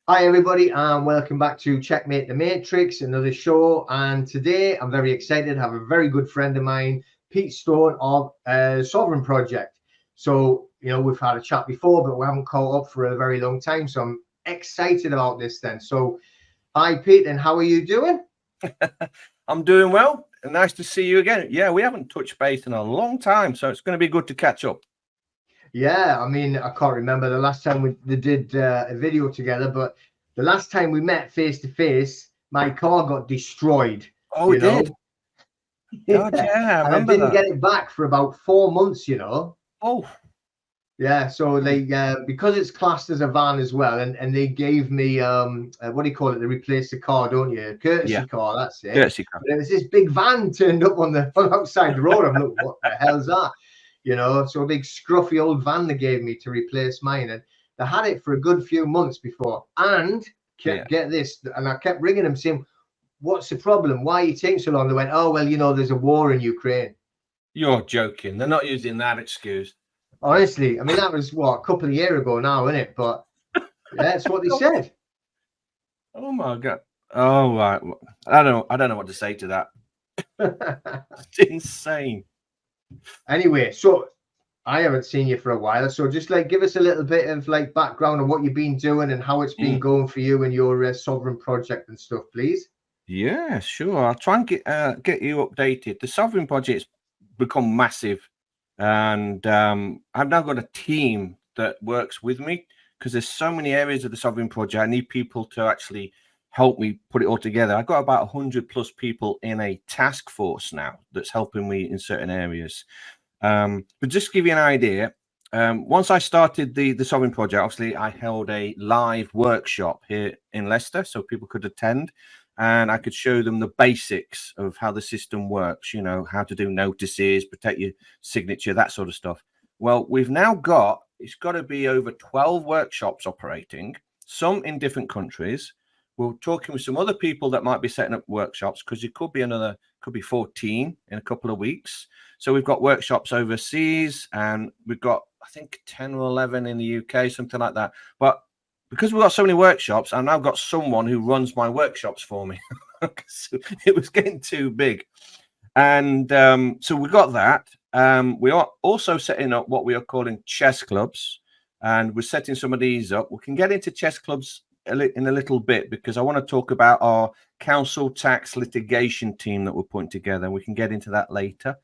Hi everybody and welcome back to Checkmate the Matrix, another show. And today I'm very excited to have a very good friend of mine, Pete Stone of Sovereign Project. So, we've had a chat before, but we haven't caught up for a very long time. So I'm excited about this then. So, hi Pete, and how are you doing? I'm doing well. Nice to see you again. Yeah, we haven't touched base in a long time, so it's going to be good to catch up. Yeah, I mean, I can't remember the last time we did a video together, but the last time we met face to face, my car got destroyed, Oh, you we know. did. God, yeah, I And I remember didn't that. get it back for about 4 months. Oh, Yeah, so they because it's classed as a van as well, and they gave me what do you call it? They replace the car, don't you? A yeah. courtesy car, that's it. Courtesy car. But it was this big van turned up on the outside the road. I'm like, what the hell's that? So a big scruffy old van they gave me to replace mine, and they had it for a good few months before. And Yeah. get this, and I kept ringing them saying, "What's the problem? Why are you taking so long?" They went, "Oh well, there's a war in Ukraine." You're joking. They're not using that excuse. Honestly, I mean that was what, a couple of years ago now, isn't it? But yeah, that's what they said. Oh my God. Oh, right. I don't know what to say to that. It's insane. Anyway, so I haven't seen you for a while, so just like give us a little bit of like background on what you've been doing and how it's been Mm. going for you and your sovereign project and stuff, please. Yeah, sure. I'll try and get you updated. The Sovereign Project's become massive, and I've now got a team that works with me because there's so many areas of the Sovereign Project. I need people to actually help me put it all together. I've got about 100 plus people in a task force now that's helping me in certain areas. But just to give you an idea, once I started the Sovereign Project, obviously I held a live workshop here in Leicester so people could attend and I could show them the basics of how the system works, how to do notices, protect your signature, that sort of stuff. Well, we've now it's got to be over 12 workshops operating, some in different countries. We're talking with some other people that might be setting up workshops because it could be 14 in a couple of weeks. So we've got workshops overseas and we've got, I think, 10 or 11 in the UK, something like that. But because we've got so many workshops, I've now got someone who runs my workshops for me. So it was getting too big. And so we got that. We are also setting up what we are calling chess clubs. And we're setting some of these up. We can get into chess clubs in a little bit because I want to talk about our council tax litigation team that we're putting together. We can get into that later.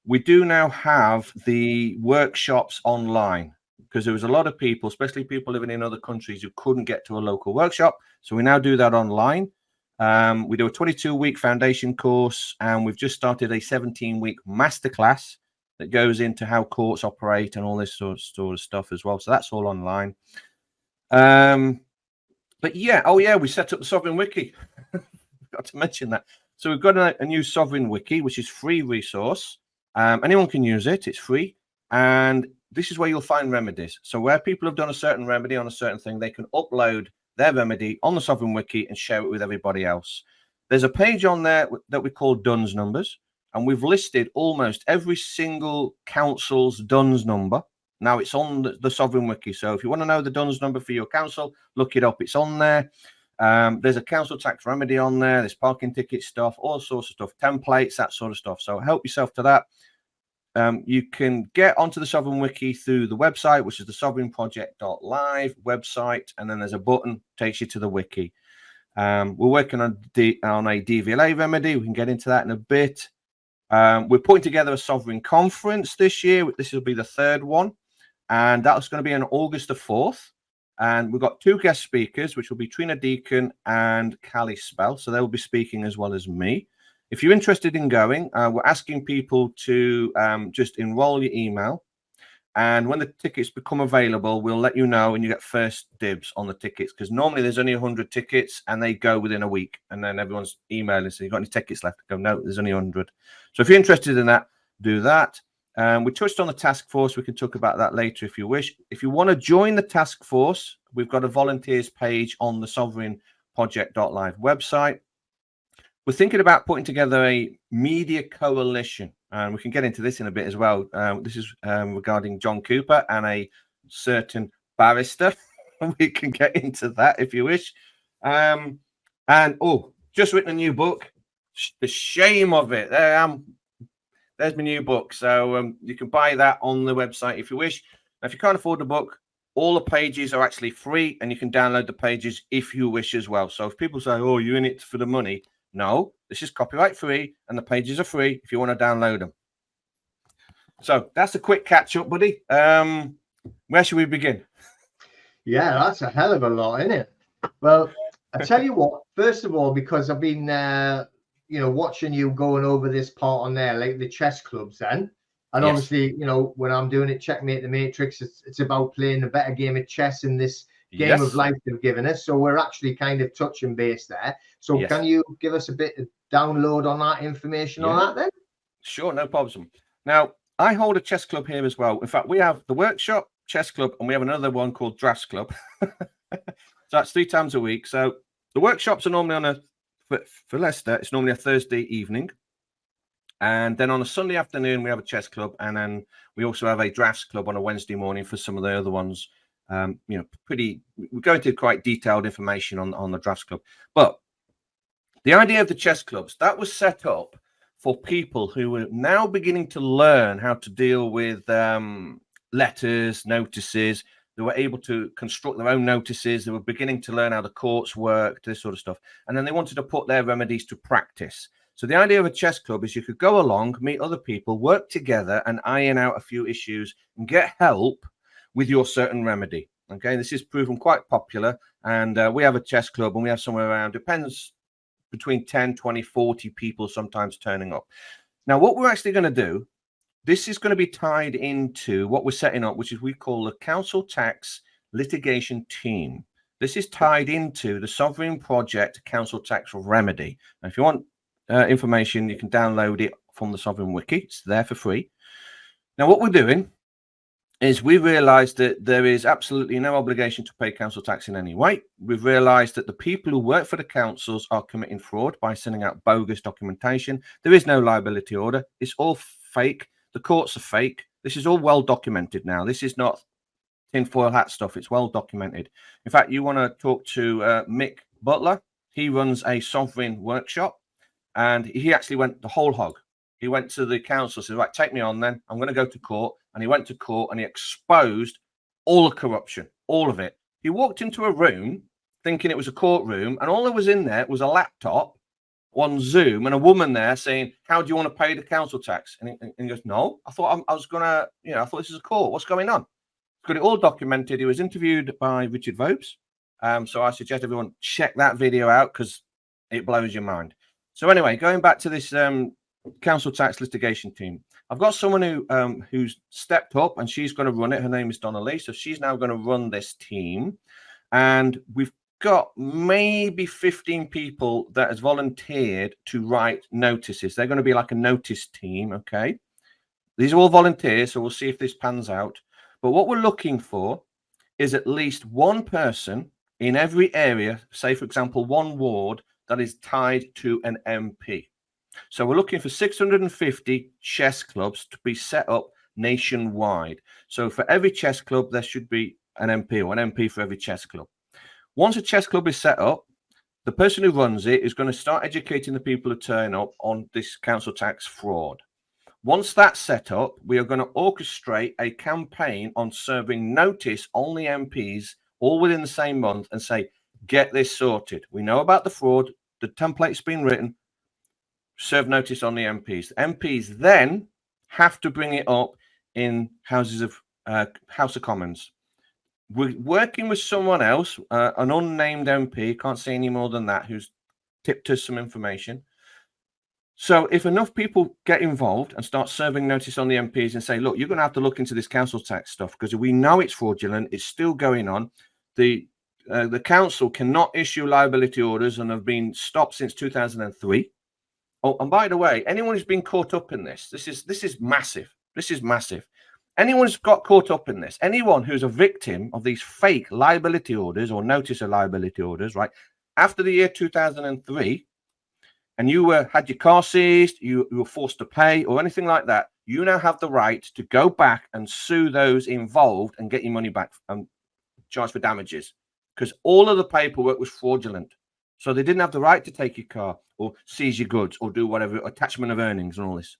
We do now have the workshops online because there was a lot of people, especially people living in other countries, who couldn't get to a local workshop. So we now do that online. We do a 22-week foundation course, and we've just started a 17-week masterclass that goes into how courts operate and all this sort of stuff as well. So that's all online. But yeah, we set up the Sovereign Wiki. Forgot to mention that. So we've got a new Sovereign Wiki, which is free resource. Anyone can use it. It's free. And this is where you'll find remedies. So where people have done a certain remedy on a certain thing, they can upload their remedy on the Sovereign Wiki and share it with everybody else. There's a page on there that we call DUNS numbers. And we've listed almost every single council's DUNS number. Now it's on the Sovereign Wiki. So if you want to know the DUNS number for your council, look it up. It's on there. There's a council tax remedy on there. There's parking ticket stuff, all sorts of stuff, templates, that sort of stuff. So help yourself to that. You can get onto the Sovereign Wiki through the website, which is the sovereignproject.live website. And then there's a button takes you to the wiki. We're working on a DVLA remedy. We can get into that in a bit. We're putting together a sovereign conference this year. This will be the third one. And that's going to be on August the 4th. And we've got two guest speakers, which will be Trina Deacon and Callie Spell. So they'll be speaking as well as me. If you're interested in going, we're asking people to just enroll your email. And when the tickets become available, we'll let you know and you get first dibs on the tickets because normally there's only 100 tickets and they go within a week. And then everyone's emailing, so you've got any tickets left? I go, no, there's only 100. So if you're interested in that, do that. We touched on the task force. We can talk about that later if you wish. If you want to join the task force, we've got a volunteers page on the sovereignproject.live website. We're thinking about putting together a media coalition, and we can get into this in a bit as well. This is regarding John Cooper and a certain barrister. we can get into that if you wish. And just written a new book. The shame of it. There I am. There's my new book. So you can buy that on the website if you wish. Now, if you can't afford the book, all the pages are actually free, and you can download the pages if you wish as well. So if people say, "Oh, you're in it for the money," no, this is copyright free, and the pages are free if you want to download them. So that's a quick catch up, buddy. Where should we begin? Yeah, that's a hell of a lot, isn't it? Well, I tell you what, first of all, because I've been watching you going over this part on there, like the chess clubs then. And Yes. obviously, when I'm doing it, Checkmate the Matrix, it's about playing a better game of chess in this game of life they've given us. So we're actually kind of touching base there. So can you give us a bit of download on that information on that then? Sure, no problem. Now, I hold a chess club here as well. In fact, we have the workshop, chess club, and we have another one called Drafts Club. So that's 3 times a week. So the workshops are normally for Leicester, it's normally a Thursday evening. And then on a Sunday afternoon, we have a chess club. And then we also have a drafts club on a Wednesday morning for some of the other ones. We go into quite detailed information on the drafts club. But the idea of the chess clubs, that was set up for people who were now beginning to learn how to deal with letters, notices. They were able to construct their own notices. They were beginning to learn how the courts worked, this sort of stuff. And then they wanted to put their remedies to practice. So the idea of a chess club is you could go along, meet other people, work together and iron out a few issues and get help with your certain remedy. Okay, this is proven quite popular. And we have a chess club and we have somewhere around, depends, between 10, 20, 40 people sometimes turning up. Now, what we're actually going to do, this is going to be tied into what we're setting up, which is we call the Council Tax Litigation Team. This is tied into the Sovereign Project Council Tax Remedy. Now, if you want information, you can download it from the Sovereign Wiki. It's there for free. Now, what we're doing is we realized that there is absolutely no obligation to pay council tax in any way. We've realized that the people who work for the councils are committing fraud by sending out bogus documentation. There is no liability order. It's all fake. The courts are fake. This is all well documented now. This is not tinfoil hat stuff. It's well documented. In fact, you want to talk to Mick Butler. He runs a sovereign workshop, and he actually went the whole hog. He went to the council, said, right, take me on then. I'm going to go to court. And he went to court and he exposed all the corruption, all of it. He walked into a room thinking it was a courtroom, and all that was in there was a laptop on Zoom and a woman there saying, how do you want to pay the council tax? And he goes, no, I thought I was going to, I thought this is a court. What's going on? He's got it all documented. He was interviewed by Richard Vobes. So I suggest everyone check that video out because it blows your mind. So anyway, going back to this council tax litigation team, I've got someone who's stepped up and she's going to run it. Her name is Donna Lee. So she's now going to run this team. And we've got maybe 15 people that has volunteered to write notices. They're going to be like a notice team. Okay. These are all volunteers. So we'll see if this pans out. But what we're looking for is at least one person in every area, say, for example, one ward that is tied to an MP. So we're looking for 650 chess clubs to be set up nationwide. So for every chess club, there should be an MP, or an MP for every chess club. Once a chess club is set up, the person who runs it is going to start educating the people who turn up on this council tax fraud. Once that's set up, we are going to orchestrate a campaign on serving notice on the MPs all within the same month and say, get this sorted. We know about the fraud. The template's been written. Serve notice on the MPs. The MPs then have to bring it up in House of Commons. We're working with someone else, an unnamed MP, can't say any more than that, who's tipped us some information. So if enough people get involved and start serving notice on the MPs and say, look, you're going to have to look into this council tax stuff because we know it's fraudulent, it's still going on. The council cannot issue liability orders and have been stopped since 2003. Oh, and by the way, anyone who's been caught up in this is massive. This is massive. Anyone who's got caught up in this, anyone who's a victim of these fake liability orders or notice of liability orders, right? After the year 2003, and you had your car seized, you were forced to pay or anything like that, you now have the right to go back and sue those involved and get your money back. charged for damages because all of the paperwork was fraudulent. So they didn't have the right to take your car or seize your goods or do whatever, attachment of earnings and all this.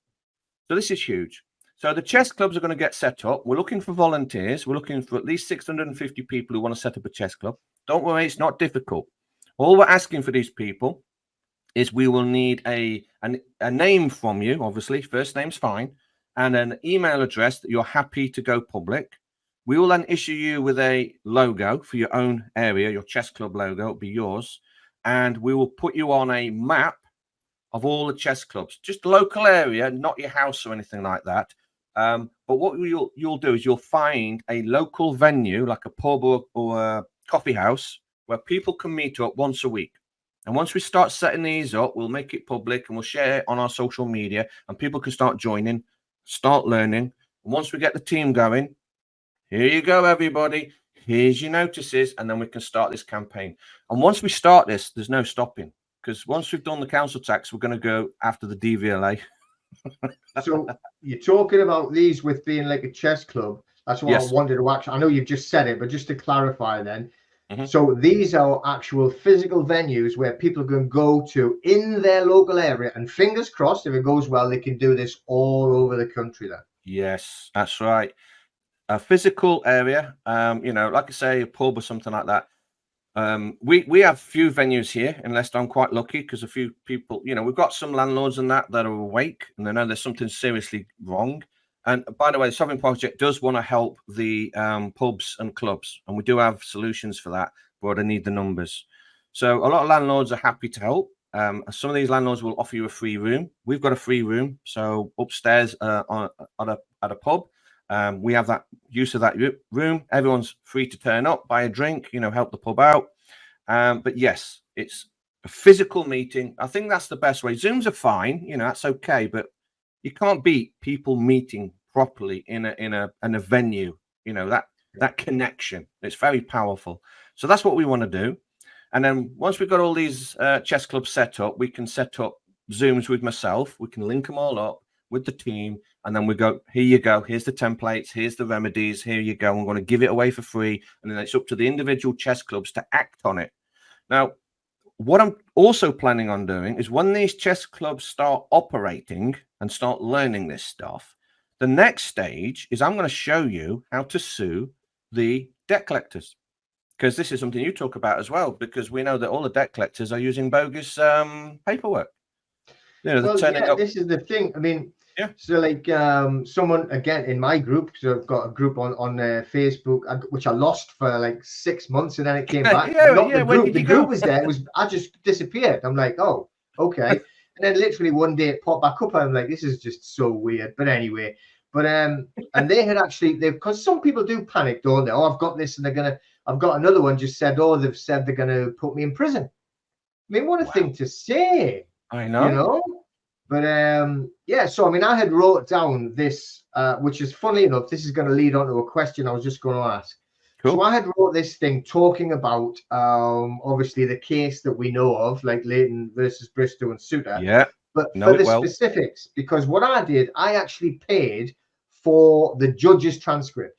So this is huge. So the chess clubs are going to get set up. We're looking for volunteers. We're looking for at least 650 people who want to set up a chess club. Don't worry, it's not difficult. All we're asking for these people is we will need a name from you, obviously. First name's fine. And an email address that you're happy to go public. We will then issue you with a logo for your own area, your chess club logo. It'll be yours. And we will put you on a map of all the chess clubs, just local area, not your house or anything like that. But what you'll do is you'll find a local venue, like a pub or a coffee house, where people can meet up once a week. And once we start setting these up, we'll make it public and we'll share it on our social media, and people can start joining, start learning. And once we get the team going, here you go, everybody. Here's your notices, and then we can start this campaign. And once we start this, there's no stopping, because once we've done the council tax, we're going to go after the DVLA. So you're talking about these with being like a chess club. That's what I wanted to actually. I know you've just said it, but just to clarify then. So these are actual physical venues where people can go to in their local area, and fingers crossed, if it goes well, they can do this all over the country then. Yes, that's right. A physical area, like I say, a pub or something like that. We have few venues here in Leicester. I'm quite lucky because a few people, we've got some landlords and that are awake and they know there's something seriously wrong. And by the way, the Sovereign Project does want to help the pubs and clubs, and we do have solutions for that, but I need the numbers. So a lot of landlords are happy to help. Some of these landlords will offer you a free room. We've got a free room, so upstairs at a pub. We have that use of that room. Everyone's free to turn up, buy a drink, help the pub out. But yes, it's a physical meeting. I think that's the best way. Zooms are fine, that's okay, but you can't beat people meeting properly in a venue. That connection. It's very powerful. So that's what we want to do. And then once we've got all these chess clubs set up, we can set up Zooms with myself. We can link them all up with the team, and then we go, here you go, here's the templates, here's the remedies, here you go, I'm going to give it away for free. And then it's up to the individual chess clubs to act on it. Now, what I'm also planning on doing is when these chess clubs start operating and start learning this stuff, the next stage is I'm going to show you how to sue the debt collectors, because this is something you talk about as well, because we know that all the debt collectors are using bogus paperwork. This is the thing. I mean, so like someone, again, in my group, so I've got a group on Facebook, which I lost for like 6 months, and then it came back. The group was there. I just disappeared. I'm like, oh, okay. And then literally one day it popped back up. I'm like, this is just so weird. But anyway, and they had actually, because some people do panic, don't they? Oh, I've got this, and I've got another one just said, oh, they've said they're gonna put me in prison. I mean, what a thing to say. I know. But so I mean, I had wrote down this, which is funny enough, this is going to lead on to a question I was just going to ask. Cool. So I had wrote this thing talking about obviously the case that we know of, like Leighton versus Bristow and Suter. Yeah. But for the specifics, because what I did, I actually paid for the judge's transcript.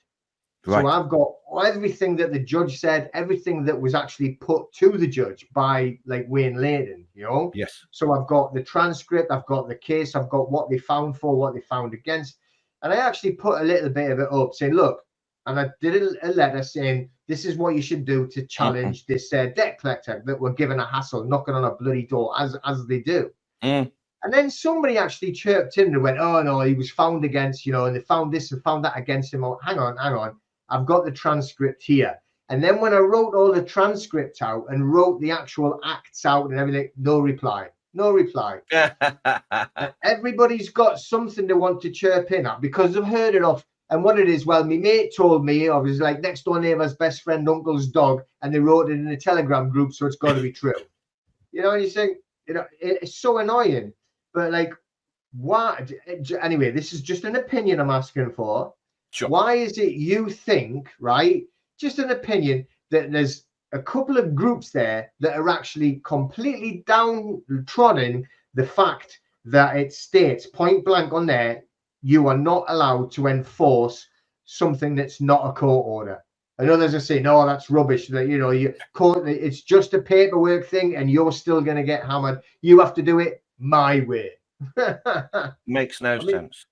Right. So I've got everything that the judge said, everything that was actually put to the judge by like Wayne Leighton, Yes. So I've got the transcript, I've got the case, I've got what they found for, what they found against. And I actually put a little bit of it up saying, look, and I did a letter saying, this is what you should do to challenge this debt collector that we're given a hassle, knocking on a bloody door as they do. And then somebody actually chirped in and went, oh no, he was found against, and they found this and found that against him. Oh, hang on. I've got the transcript here. And then when I wrote all the transcript out and wrote the actual acts out and everything, no reply. Everybody's got something they want to chirp in at because they've heard it off. And what it is, well, my mate told me, I was like next door neighbor's best friend, uncle's dog, and they wrote it in a Telegram group, so it's got to be true. And you think, it's so annoying. But like, why? Anyway, this is just an opinion I'm asking for. Sure. Why is it you think, right, just an opinion, that there's a couple of groups there that are actually completely downtrodden the fact that it states point blank on there, you are not allowed to enforce something that's not a court order? And others are saying, no, that's rubbish. That, you know, it's just a paperwork thing, and you're still going to get hammered. You have to do it my way. Makes no sense.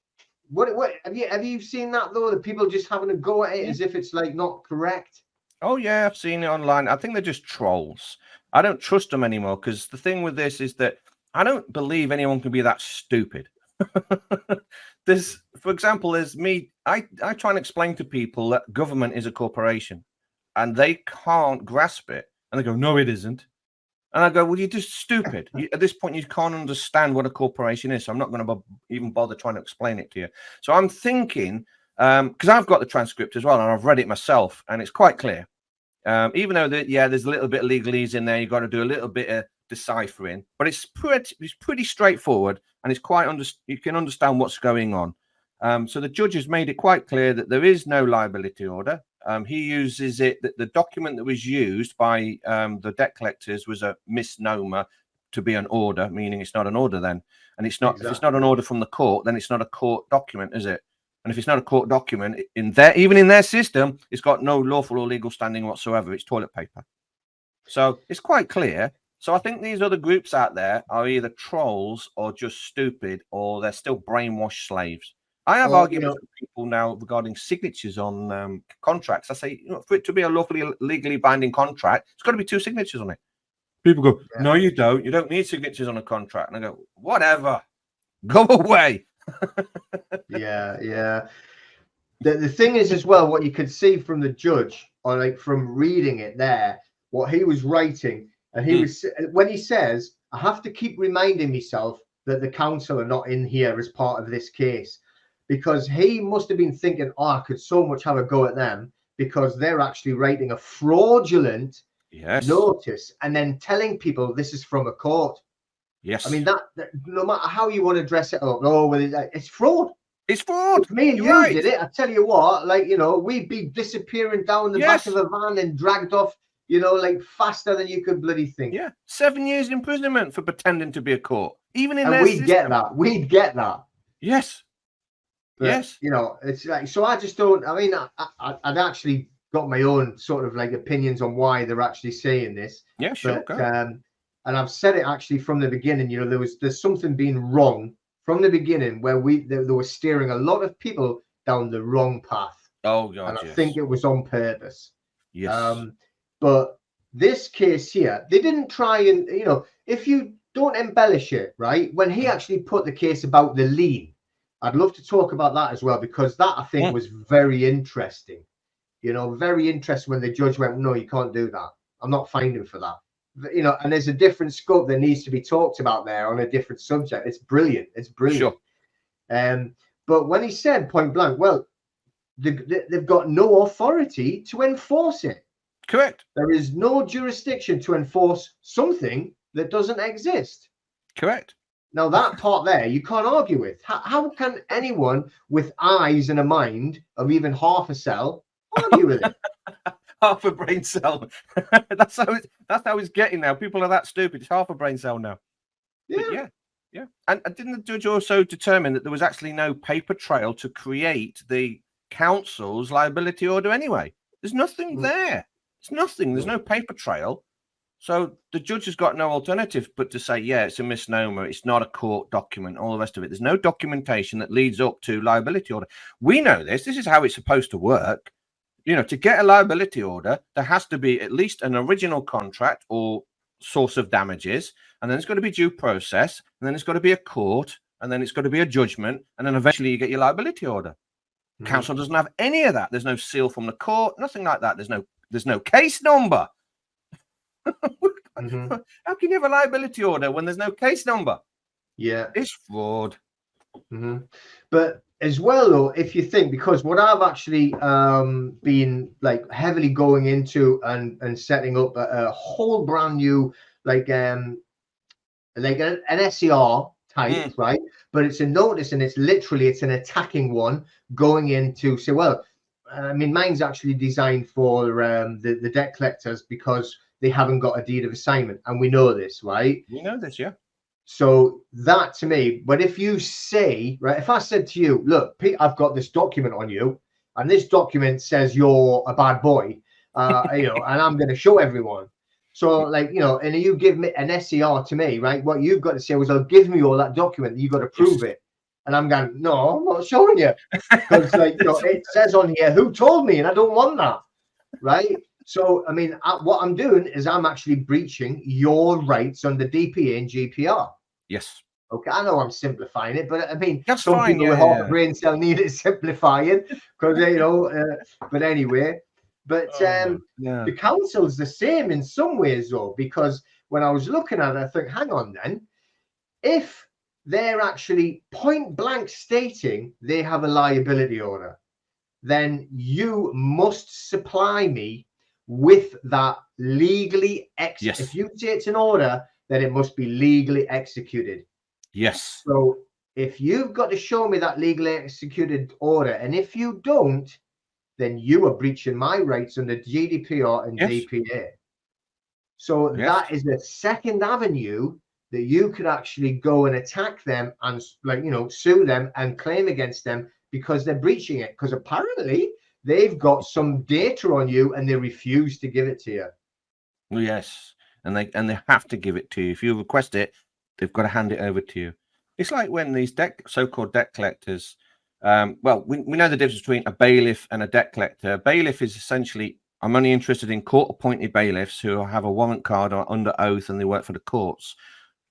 What have you seen that though? That people just having a go at it as if it's like not correct. Oh yeah, I've seen it online. I think they're just trolls. I don't trust them anymore, because the thing with this is that I don't believe anyone can be that stupid. For example, there's me. I try and explain to people that government is a corporation, and they can't grasp it. And they go, no, it isn't. And I go, well, you're just stupid. At this point, you can't understand what a corporation is. So I'm not going to even bother trying to explain it to you. So I'm thinking, because I've got the transcript as well, and I've read it myself, and it's quite clear. Even though there's a little bit of legalese in there, you've got to do a little bit of deciphering, but it's pretty straightforward, and it's quite you can understand what's going on. So the judge has made it quite clear that there is no liability order. He uses it that the document that was used by the debt collectors was a misnomer to be an order, meaning it's not an order then. And it's not, exactly. If it's not an order from the court, then it's not a court document, is it? And if it's not a court document, even in their system, it's got no lawful or legal standing whatsoever. It's toilet paper. So it's quite clear. So I think these other groups out there are either trolls or just stupid, or they're still brainwashed slaves. I have arguments with people now regarding signatures on contracts. I say, for it to be a lawfully, legally binding contract, it's got to be 2 signatures on it. People go, no, you don't. You don't need signatures on a contract. And I go, whatever. Go away. Yeah. The thing is as well, what you could see from the judge, or like from reading it there, what he was writing, and he was, when he says, I have to keep reminding myself that the council are not in here as part of this case, because he must have been thinking, oh, I could so much have a go at them because they're actually writing a fraudulent notice and then telling people this is from a court. Yes. I mean, that no matter how you want to dress it up, it's fraud. It's fraud. If me and you did it, I tell you what, like, you know, we'd be disappearing down the back of a van and dragged off, you know, like faster than you could bloody think. Yeah. 7 years imprisonment for pretending to be a court. Even in their system. We'd get that. Yes. But, yes. You know, it's like, so I just don't, I mean, I'd actually got my own sort of like opinions on why they're actually saying this. Yeah, sure. But, and I've said it actually from the beginning, you know, there's something being wrong from the beginning where they were steering a lot of people down the wrong path. Oh, God, and I think it was on purpose. Yes. But this case here, they didn't try and, you know, if you don't embellish it, right? When he actually put the case about the lien, I'd love to talk about that as well, because that I think was very interesting. You know, very interesting when the judge went, no, you can't do that. I'm not finding for that. You know, and there's a different scope that needs to be talked about there on a different subject. It's brilliant. It's brilliant. Sure. But when he said point blank, well, they've got no authority to enforce it. Correct. There is no jurisdiction to enforce something that doesn't exist. Correct. Now, that part there, you can't argue with. How can anyone with eyes and a mind of even half a cell argue with it? Half a brain cell. That's how it's getting now. People are that stupid. It's half a brain cell now. Yeah. And didn't the judge also determine that there was actually no paper trail to create the council's liability order anyway? There's nothing there. There's nothing. There's no paper trail. So the judge has got no alternative but to say, yeah, it's a misnomer. It's not a court document, all the rest of it. There's no documentation that leads up to liability order. We know this. This is how it's supposed to work. You know, to get a liability order, there has to be at least an original contract or source of damages, and then it's got to be due process, and then it's got to be a court, and then it's got to be a judgment, and then eventually you get your liability order. Council doesn't have any of that. There's no seal from the court, nothing like that. There's no case number. How can you have a liability order when there's no case number? Yeah, it's fraud. But as well, though, if you think, because what I've actually been like heavily going into and setting up a whole brand new like an SCR type, right? But it's a notice, and it's an attacking one going into say, well, I mean, mine's actually designed for the debt collectors because they haven't got a deed of assignment, and we know this, right? We know this, yeah. So that to me, but if you say, right, if I said to you, look, Pete, I've got this document on you, and this document says you're a bad boy, you know, and I'm going to show everyone. So, like, you know, and you give me an SCR to me, right? What you've got to say was, "Oh, give me all that document. You got to prove Yes. it." And I'm going, "No, I'm not showing you, because, like, you know, it says on here who told me, and I don't want that, right?" So, I mean, what I'm doing is I'm actually breaching your rights under DPA and GPR. Yes. Okay, I know I'm simplifying it, but I mean, That's some fine. people Yeah, with half a yeah. brain cell need it simplifying, because, you know. But anyway, but Oh, yeah. the council's the same in some ways, though, because when I was looking at it, I think, hang on, then, if they're actually point blank stating they have a liability order, then you must supply me with that legally. Yes. If you say it's an order, then it must be legally executed. Yes. So if you've got to show me that legally executed order, and if you don't, then you are breaching my rights under GDPR and Yes. DPA. So Yes. that is the second avenue that you could actually go and attack them and, like, you know, sue them and claim against them because they're breaching it. Because apparently they've got some data on you and they refuse to give it to you. Yes, and they have to give it to you. If you request it, they've got to hand it over to you. It's like when these so-called debt collectors. Well, we know the difference between a bailiff and a debt collector. A bailiff is essentially, I'm only interested in court-appointed bailiffs who have a warrant card or under oath and they work for the courts.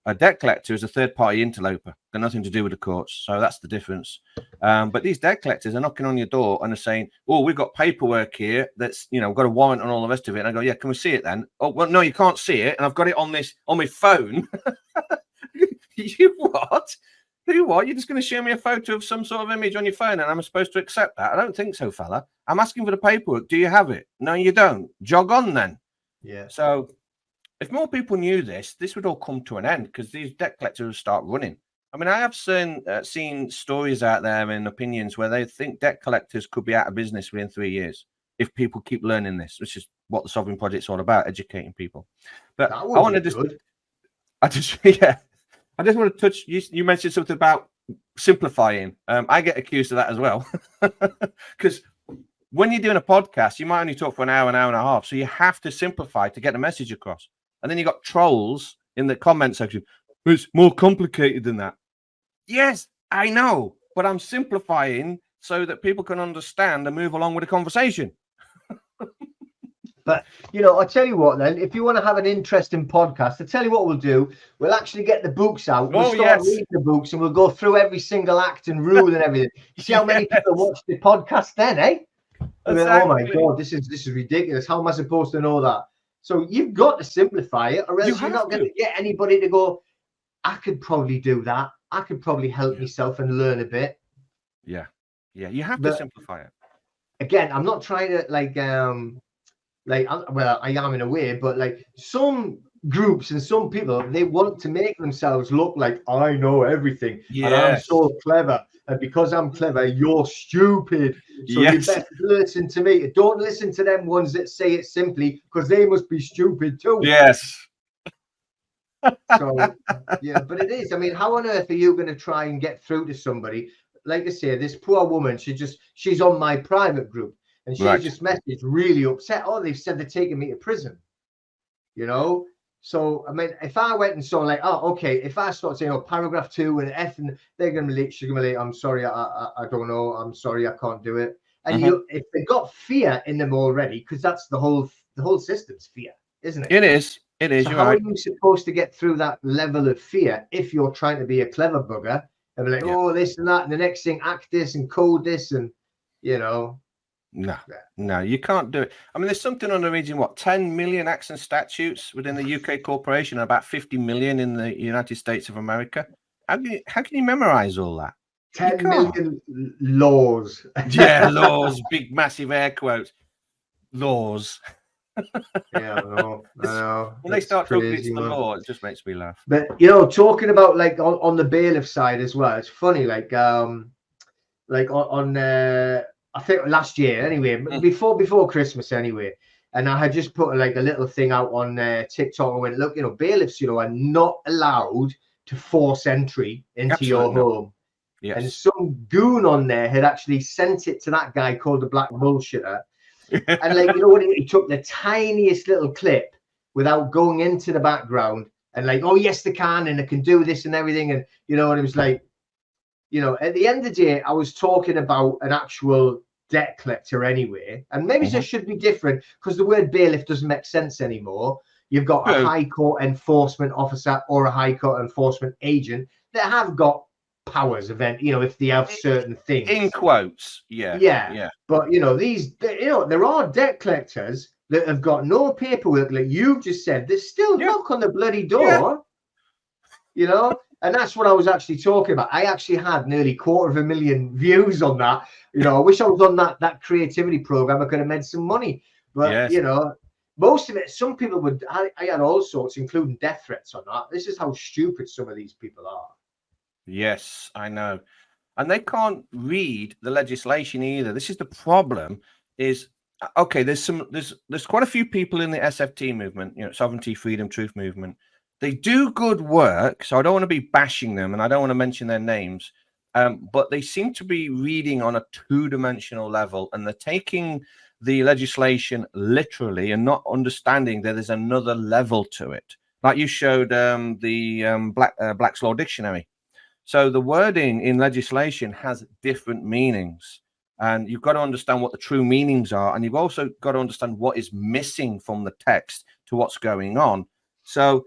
A debt collector is a third-party interloper, got nothing to do with the courts. So that's the difference. But these debt collectors are knocking on your door and are saying, "Oh, we've got paperwork here that's, you know, got a warrant and all the rest of it." And I go, "Yeah, can we see it then?" "Oh, well, no, you can't see it, and I've got it on my phone." You what? You what? You're just going to show me a photo of some sort of image on your phone, and I'm supposed to accept that? I don't think so, fella. I'm asking for the paperwork. Do you have it? No, you don't. Jog on then. Yeah. So if more people knew this would all come to an end because these debt collectors will start running. I mean, I have seen stories out there and opinions where they think debt collectors could be out of business within 3 years if people keep learning this, which is what the Sovereign Project's all about, educating people. But that I would want be to just, good. I just want to touch. You mentioned something about simplifying. I get accused of that as well because when you're doing a podcast, you might only talk for an hour and a half, so you have to simplify to get the message across. And then you got trolls in the comment section. It's more complicated than that. Yes, I know, but I'm simplifying so that people can understand and move along with the conversation. But, you know, I'll tell you what, then, if you want to have an interesting podcast, I'll tell you what we'll do. We'll actually get the books out. We'll start reading the books and we'll go through every single act and rule and everything. See how many people watch the podcast then, eh? Exactly. Oh my God, this is ridiculous. How am I supposed to know that? So you've got to simplify it, or else you're not going to get anybody to go, "I could probably do that. I could probably help myself and learn a bit." Yeah. You have to simplify it. Again, I'm not trying to well, I am in a way, but like some groups and some people, they want to make themselves look like I know everything and I'm so clever. And because I'm clever, you're stupid. So you better listen to me. Don't listen to them ones that say it simply, because they must be stupid too. Yes. So yeah, but it is. I mean, how on earth are you going to try and get through to somebody? Like I say, this poor woman, she's on my private group. And she just messaged really upset. "Oh, they've said they're taking me to prison." You know? So, I mean, if I went and saw like, "Oh, okay," if I start saying, "Oh, paragraph 2 and F," and they're going to be late, she's going to be late, "I'm sorry, I don't know. I'm sorry, I can't do it." And if they got fear in them already, because that's the whole system's fear, isn't it? It is. So how are you supposed to get through that level of fear if you're trying to be a clever bugger and be like, "Oh, this and that," and the next thing, act this and code this, and, you know? No, you can't do it. I mean, there's something on the region, 10 million acts and statutes within the UK corporation, and about 50 million in the United States of America. How can you memorize all that? 10 million laws. Yeah, laws, big, massive air quotes. Laws. Yeah, I know. When they start talking, it's the law. It just makes me laugh. But, you know, talking about like on the bailiff side as well, it's funny, like on I think last year anyway, before Christmas anyway, and I had just put like a little thing out on TikTok and went, "Look, you know, bailiffs, you know, are not allowed to force entry into your home." Yes. And some goon on there had actually sent it to that guy called the Black Bullshitter. And like, you know what, he took the tiniest little clip without going into the background and like, oh yes, they can, and they can do this and everything. And you know, and it was like, you know, at the end of the day, I was talking about an actual debt collector anyway, and maybe this should be different because the word bailiff doesn't make sense anymore. You've got a high court enforcement officer or a high court enforcement agent that have got powers, you know, if they have certain things. In quotes, yeah. But you know, you know, there are debt collectors that have got no paperwork, like you've just said. They still knock on the bloody door, you know. And that's what I was actually talking about. I actually had nearly 250,000 views on that. You know, I wish I was on that creativity program. I could have made some money. But you know, most of it, some people would. I had all sorts, including death threats on that. This is how stupid some of these people are. Yes, I know. And they can't read the legislation either. This is the problem. Is okay. There's quite a few people in the SFT movement, you know, sovereignty, freedom, truth movement. They do good work, so I don't want to be bashing them, and I don't want to mention their names. But they seem to be reading on a two-dimensional level, and they're taking the legislation literally and not understanding that there's another level to it. Like you showed the Black's Law Dictionary. So the wording in legislation has different meanings, and you've got to understand what the true meanings are, and you've also got to understand what is missing from the text to what's going on. So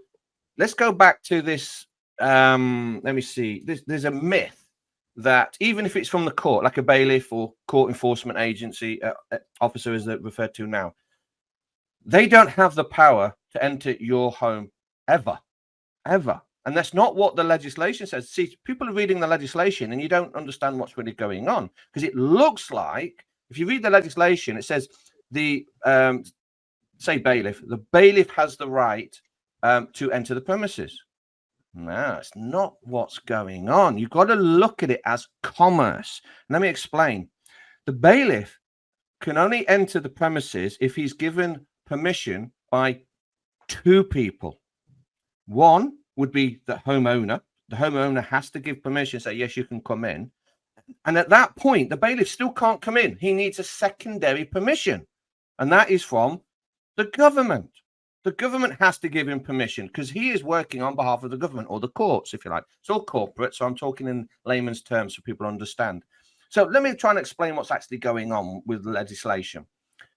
let's go back to this. Let me see. There's a myth that even if it's from the court, like a bailiff or court enforcement agency officer, as they're referred to now, they don't have the power to enter your home ever. And that's not what the legislation says. See, people are reading the legislation and you don't understand what's really going on, because it looks like, if you read the legislation, it says the say bailiff, the bailiff has the right to enter the premises. No, it's not what's going on. You've got to look at it as commerce. Let me explain. The bailiff can only enter the premises if he's given permission by two people. One would be the homeowner. The homeowner has to give permission, say, yes, you can come in. And at that point, the bailiff still can't come in. He needs a secondary permission. And that is from the government. The government has to give him permission because he is working on behalf of the government, or the courts, if you like. It's all corporate, so I'm talking in layman's terms so people understand. So let me try and explain what's actually going on with the legislation.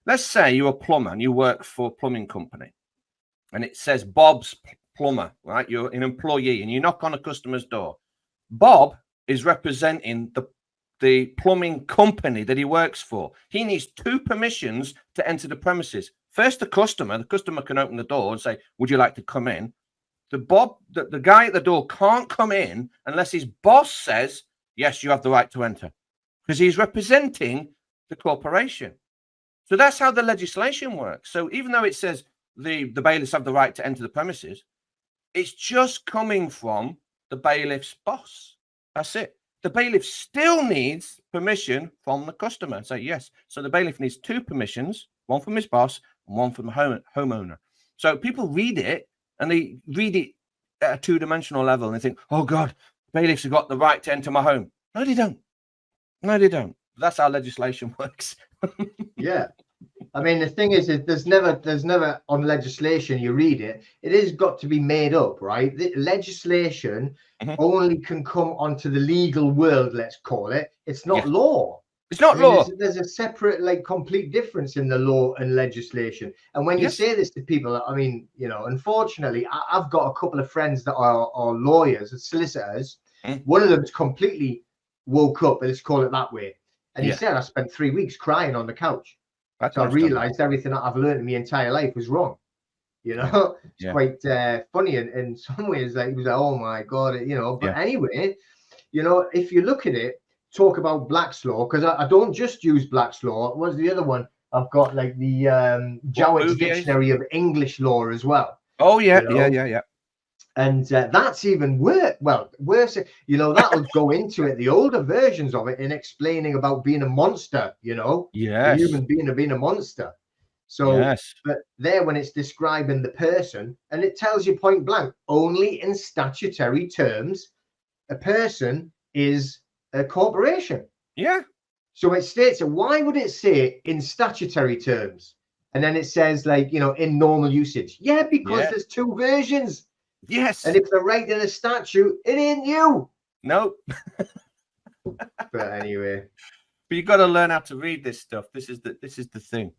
Let's say you're a plumber and you work for a plumbing company, and it says Bob's Plumber, right? You're an employee and you knock on a customer's door. Bob is representing the plumbing company that he works for. He needs two permissions to enter the premises. First, the customer can open the door and say, would you like to come in? The guy at the door can't come in unless his boss says, yes, you have the right to enter, because he's representing the corporation. So that's how the legislation works. So even though it says the bailiffs have the right to enter the premises, it's just coming from the bailiff's boss. That's it. The bailiff still needs permission from the customer. Say yes. So the bailiff needs two permissions, one from his boss and one from the homeowner. So people read it and they read it at a two-dimensional level and they think, oh God, bailiffs have got the right to enter my home. No, they don't. No, they don't. That's how legislation works. Yeah. I mean, the thing is there's never on legislation, you read it, it has got to be made up, right? The legislation only can come onto the legal world, let's call it. It's not law. It's not law. There's a separate, like, complete difference in the law and legislation. And when you say this to people, I mean, you know, unfortunately, I've got a couple of friends that are lawyers and solicitors. One of them's completely woke up, let's call it that way. And he said, I spent 3 weeks crying on the couch. So I realized everything that I've learned in my entire life was wrong. You know, it's quite funny in some ways. Like, he was like, oh my God, you know. But anyway, you know, if you look at it, talk about Black's Law, because I don't just use Black's Law. What's the other one? I've got like the Jowett's Dictionary of English Law as well. Oh, yeah, you know? yeah. And that's even worse. Well, worse, you know, that'll go into it, the older versions of it, in explaining about being a monster, you know, a human being a monster. So, but there, when it's describing the person, and it tells you point blank, only in statutory terms, a person is a corporation. Yeah. So it states, why would it say in statutory terms? And then it says, like, you know, in normal usage. Yeah, because there's two versions. Yes. And if they're writing a statute, it ain't you. Nope. But anyway. But you've got to learn how to read this stuff. This is the thing.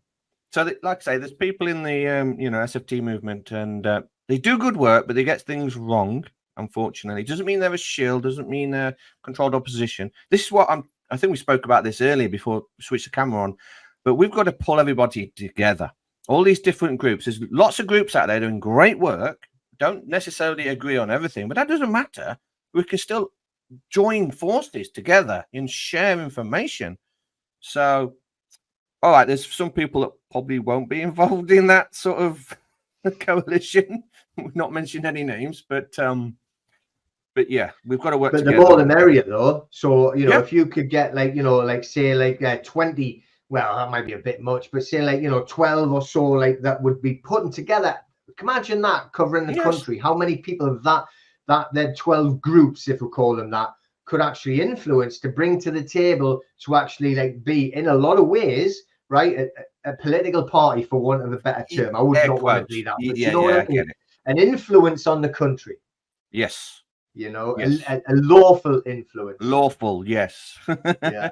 So, like I say, there's people in the SFT movement, and they do good work, but they get things wrong. Unfortunately, it doesn't mean they're a shield. Doesn't mean they're controlled opposition. This is what I think we spoke about this earlier before we switched the camera on. But we've got to pull everybody together. All these different groups. There's lots of groups out there doing great work. Don't necessarily agree on everything, but that doesn't matter. We can still join forces together and share information. So, all right, there's some people that probably won't be involved in that sort of coalition. We've not mentioned any names, but yeah, we've got to work together. But the more the merrier, though. So, you know, if you could get, like, you know, like, say, like 20, well, that might be a bit much, but say, like, you know, 12 or so, like, that would be putting together. Imagine that covering the country. How many people of that 12 groups, if we call them that, could actually influence to bring to the table to actually, like, be in a lot of ways, right, a political party, for want of a better term. I would not want to be that, but you know what I mean? An influence on the country. Yes. You know, a lawful influence. Lawful, yes. Yeah.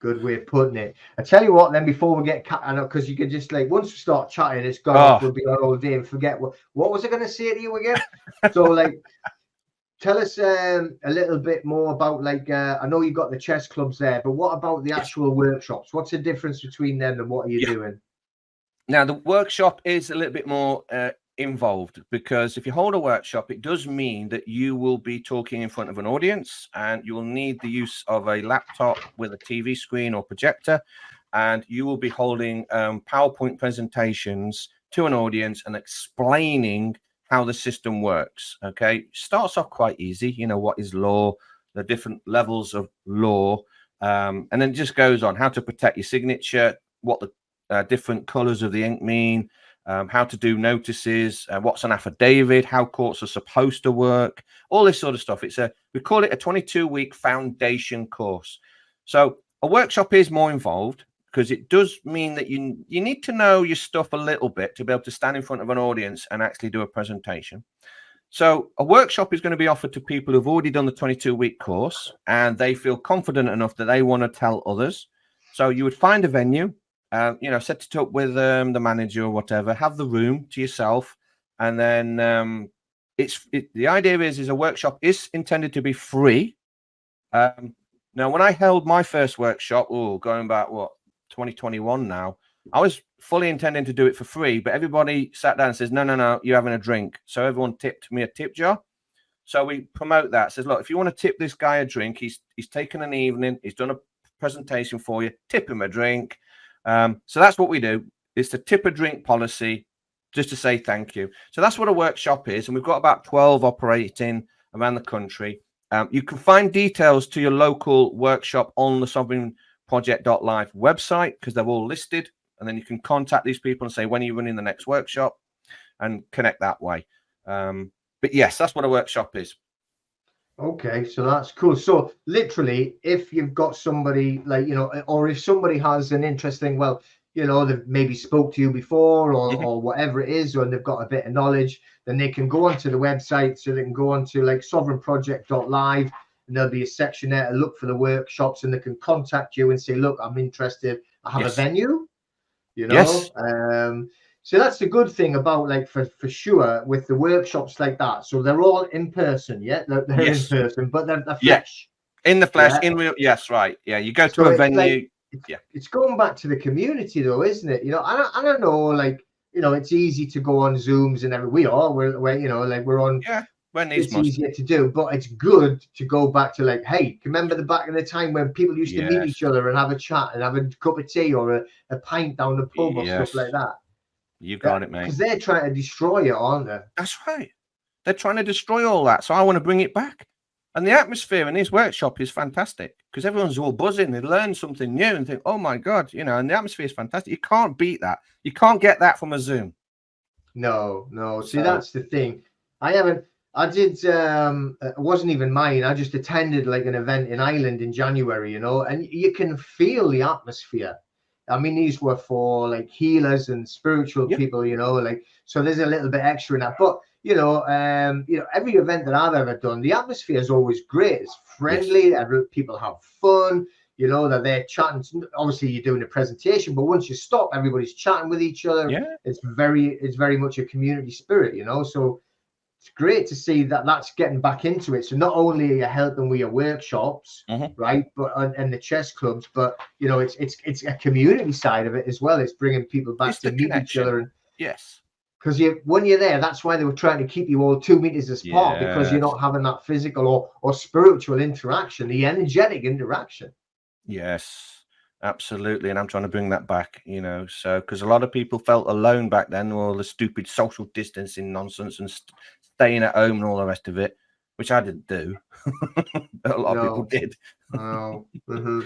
Good way of putting it. I tell you what, then, before we get cut, I know, because you could just, like, once we start chatting, it's gone off. We'll be on all day and forget what was I going to say to you again? So, like, tell us a little bit more about, like, I know you got the chess clubs there, but what about the actual workshops? What's the difference between them and what are you doing? Now, the workshop is a little bit more involved, because if you hold a workshop, it does mean that you will be talking in front of an audience, and you will need the use of a laptop with a TV screen or projector, and you will be holding PowerPoint presentations to an audience and explaining how the system works. Okay, starts off quite easy. You know, what is law, the different levels of law, and then it just goes on how to protect your signature, what the different colors of the ink mean, how to do notices, what's an affidavit, how courts are supposed to work, all this sort of stuff. We call it a 22-week foundation course. So a workshop is more involved, because it does mean that you need to know your stuff a little bit to be able to stand in front of an audience and actually do a presentation. So a workshop is going to be offered to people who've already done the 22-week course, and they feel confident enough that they want to tell others. So you would find a venue, set it up with the manager or whatever, have the room to yourself, and then the idea is a workshop is intended to be free. Now, when I held my first workshop, going back 2021 now, I was fully intending to do it for free, but everybody sat down and says, no, you're having a drink. So everyone tipped me a tip jar. So we promote that. Says, look, if you want to tip this guy a drink, he's taken an evening, he's done a presentation for you, tip him a drink. So that's what we do. It's the tip a drink policy, just to say thank you. So that's what a workshop is. And we've got about 12 operating around the country. You can find details to your local workshop on the sovereignproject.live website, because they're all listed. And then you can contact these people and say, when are you running the next workshop, and connect that way. But yes, that's what a workshop is. Okay, so that's cool. So literally, if you've got somebody, like, you know, or if somebody has an interesting, well, you know, they've maybe spoke to you before, or whatever it is, or they've got a bit of knowledge, then they can go onto the website. So they can go onto, like, sovereignproject.live, and there'll be a section there to look for the workshops, and they can contact you and say, look, I'm interested. I have a venue, you know. So that's the good thing about, like, for sure, with the workshops like that. So they're all in person, they're in person, but they're flesh. In the flesh, in real. Yes, right. Yeah, you go to a venue. Like, it's going back to the community, though, isn't it? You know, I don't know, like, you know, it's easy to go on Zooms and everything. We're you know, like, we're on. Yeah, it's easier to do, but it's good to go back to, like, hey, remember the back in the time when people used to meet each other and have a chat and have a cup of tea or a pint down the pub or stuff like that. You got it, mate. Because they're trying to destroy it, aren't they? That's right. They're trying to destroy all that. So I want to bring it back. And the atmosphere in this workshop is fantastic, because everyone's all buzzing. They learn something new and think, oh, my God, you know, and the atmosphere is fantastic. You can't beat that. You can't get that from a Zoom. No. See, that's the thing. I haven't I did. It wasn't even mine. I just attended like an event in Ireland in January, you know, and you can feel the atmosphere. I mean, these were for like healers and spiritual Yeah. people, you know, like so. There's a little bit extra in that, but you know, every event that I've ever done, the atmosphere is always great. It's Yes. friendly. People have fun. You know, that they're chatting. Obviously, you're doing a presentation, but once you stop, everybody's chatting with each other. Yeah. It's very much a community spirit, you know. So it's great to see that that's getting back into it. So not only are you helping with your workshops, right, but and the chess clubs, but you know, it's a community side of it as well. It's bringing people back It's to the meet each connection. other, and Yes. because when you're there, that's why they were trying to keep you all 2 meters apart, because you're Yes. not having that physical or spiritual interaction, the energetic interaction. Yes, absolutely. And I'm trying to bring that back, you know, so because a lot of people felt alone back then, all the stupid social distancing nonsense and staying at home and all the rest of it, which I didn't do. But a lot of people No. did. Oh. Mm-hmm.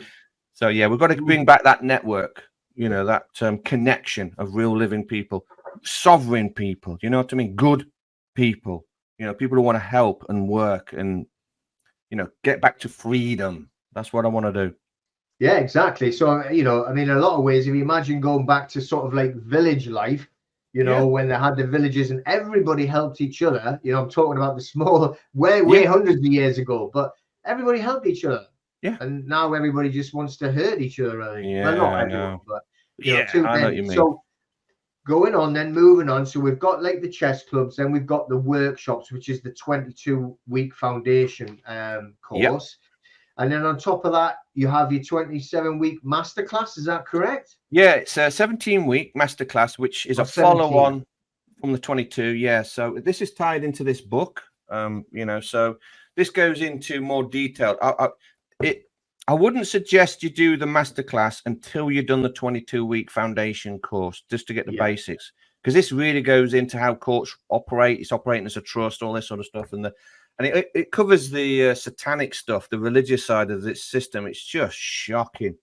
So, yeah, we've got to bring back that network, you know, that connection of real living people, sovereign people, you know what I mean? Good people, you know, people who want to help and work and, you know, get back to freedom. That's what I want to do. Yeah, exactly. So, you know, I mean, a lot of ways, if you imagine going back to sort of like village life, you Yeah. know, when they had the villages and everybody helped each other, you know, I'm talking about the small, way, Yeah. way hundreds of years ago, but everybody helped each other. Yeah. And now everybody just wants to hurt each other, I think. Well, Yeah, not I everyone, know. but, you know, Yeah, too I know what many. you mean. So going on, then moving on. So we've got like the chess clubs, then we've got the workshops, which is the 22-week foundation Yep. course. And then on top of that, you have your 27-week masterclass. Is that correct? Yeah, it's a 17-week masterclass, which is Or a 17? follow-on from the 22. Yeah, so this is tied into this book. You know, so this goes into more detail. I wouldn't suggest you do the masterclass until you've done the 22-week foundation course, just to get the Yeah. basics, because this really goes into how courts operate. It's operating as a trust, all this sort of stuff, and it covers the satanic stuff, the religious side of this system. It's just shocking.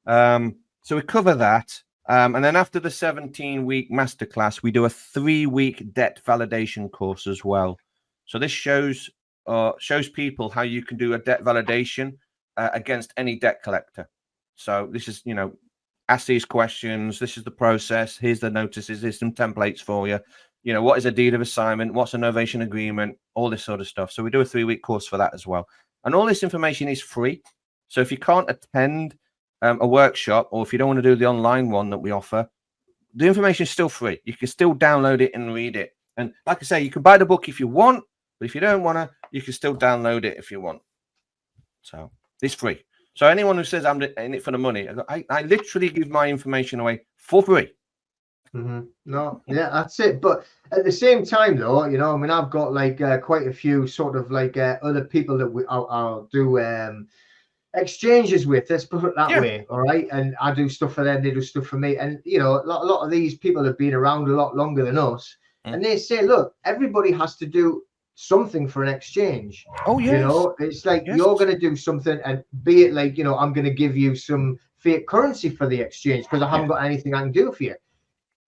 So we cover that. And then after the 17-week masterclass, we do a 3-week debt validation course as well. So this shows people how you can do a debt validation against any debt collector. So this is, you know, ask these questions. This is the process. Here's the notices. Here's some templates for you. You know, what is a deed of assignment? What's a novation agreement? All this sort of stuff. So we do a 3-week course for that as well. And all this information is free. So if you can't attend a workshop, or if you don't want to do the online one that we offer, the information is still free. You can still download it and read it. And like I say, you can buy the book if you want, but if you don't want to, you can still download it if you want. So it's free. So anyone who says I'm in it for the money, I literally give my information away for free. No, yeah, that's it. But at the same time, though, you know, I mean, I've got like quite a few sort of like other people that I'll do exchanges with. Let's put it that Yeah. way, all right? And I do stuff for them, they do stuff for me. And you know, a lot of these people have been around a lot longer than us, and they say, look, everybody has to do something for an exchange. Oh, You yes. know, it's like Yes. you're going to do something, and be it like, you know, I'm going to give you some fiat currency for the exchange because I haven't got anything I can do for you.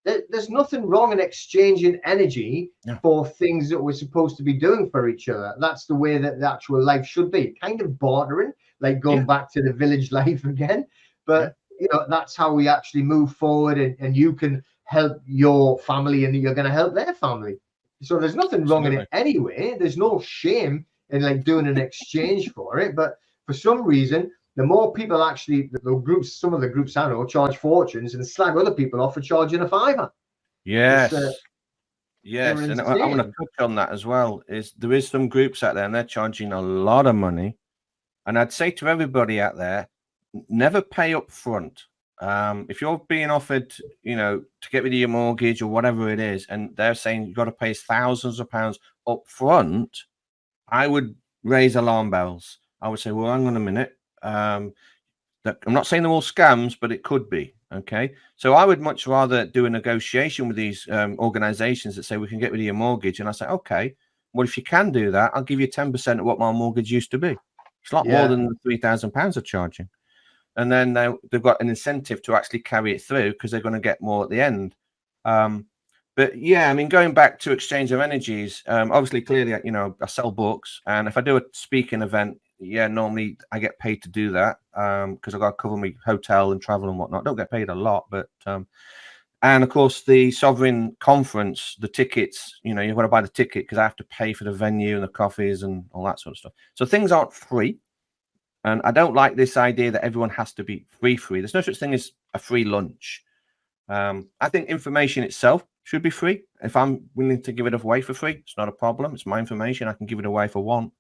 There's nothing wrong in exchanging energy for things that we're supposed to be doing for each other. That's the way that the actual life should be, kind of bartering, like going back to the village life again. But you know, that's how we actually move forward, and you can help your family and you're going to help their family. So there's nothing wrong in it anyway. There's no shame in like doing an exchange for it. But for some reason, the more people actually, the groups, some of the groups I know charge fortunes and slag other people off for charging a fiver. Yes. They're Yes. And I want to insane. touch on that as well. There is some groups out there and they're charging a lot of money. And I'd say to everybody out there, never pay up front. If you're being offered, you know, to get rid of your mortgage or whatever it is, and they're saying you've got to pay thousands of pounds up front, I would raise alarm bells. I would say, well, hang on a minute. I'm not saying they're all scams, but it could be. Okay. So I would much rather do a negotiation with these organizations that say we can get rid of your mortgage. And I say, okay, well, if you can do that, I'll give you 10% of what my mortgage used to be. It's a lot more than the £3,000 they're charging. And then they've got an incentive to actually carry it through because they're going to get more at the end. But yeah, I mean, going back to exchange of energies, obviously, clearly, you know, I sell books, and if I do a speaking event, yeah, normally I get paid to do that because I've got to cover my hotel and travel and whatnot. Don't get paid a lot, but and of course, the sovereign conference, the tickets, you know, you've got to buy the ticket because I have to pay for the venue and the coffees and all that sort of stuff. So things aren't free. And I don't like this idea that everyone has to be free. There's no such thing as a free lunch. I think information itself should be free. If I'm willing to give it away for free, it's not a problem. It's my information. I can give it away for one.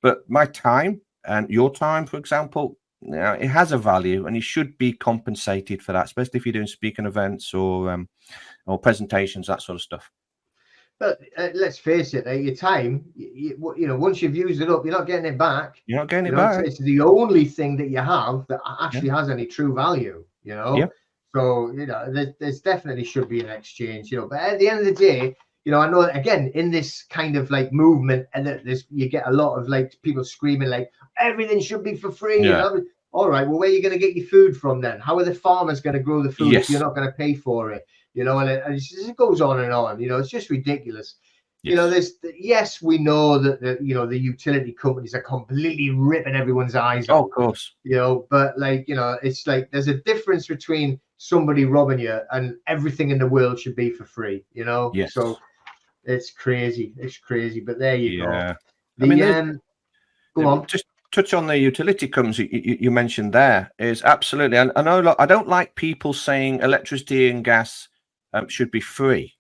But my time and your time, for example, you know, it has a value, and you should be compensated for that, especially if you're doing speaking events or presentations, that sort of stuff. But let's face it, your time, you know, once you've used it up, you're not getting it back. You're not getting You it know, back. it's the only thing that you have that actually has any true value, you know. Yeah. So, you know, there's definitely should be an exchange, you know. But at the end of the day, you know, I know again in this kind of like movement, and this you get a lot of like people screaming like everything should be for free. Yeah. And all right, well, where are you going to get your food from then? How are the farmers going to grow the food if you're Yes. not going to pay for it? You know, and it goes on and on. You know, it's just ridiculous. Yes. You know, yes, we know that you know the utility companies are completely ripping everyone's eyes out. Oh, of course. You know, but like, you know, it's like there's a difference between somebody robbing you and everything in the world should be for free. You know, Yes. so it's crazy. It's crazy. But there you go. I mean, go on. Just touch on the utility companies you mentioned. There is absolutely. I know. I don't like people saying electricity and gas should be free.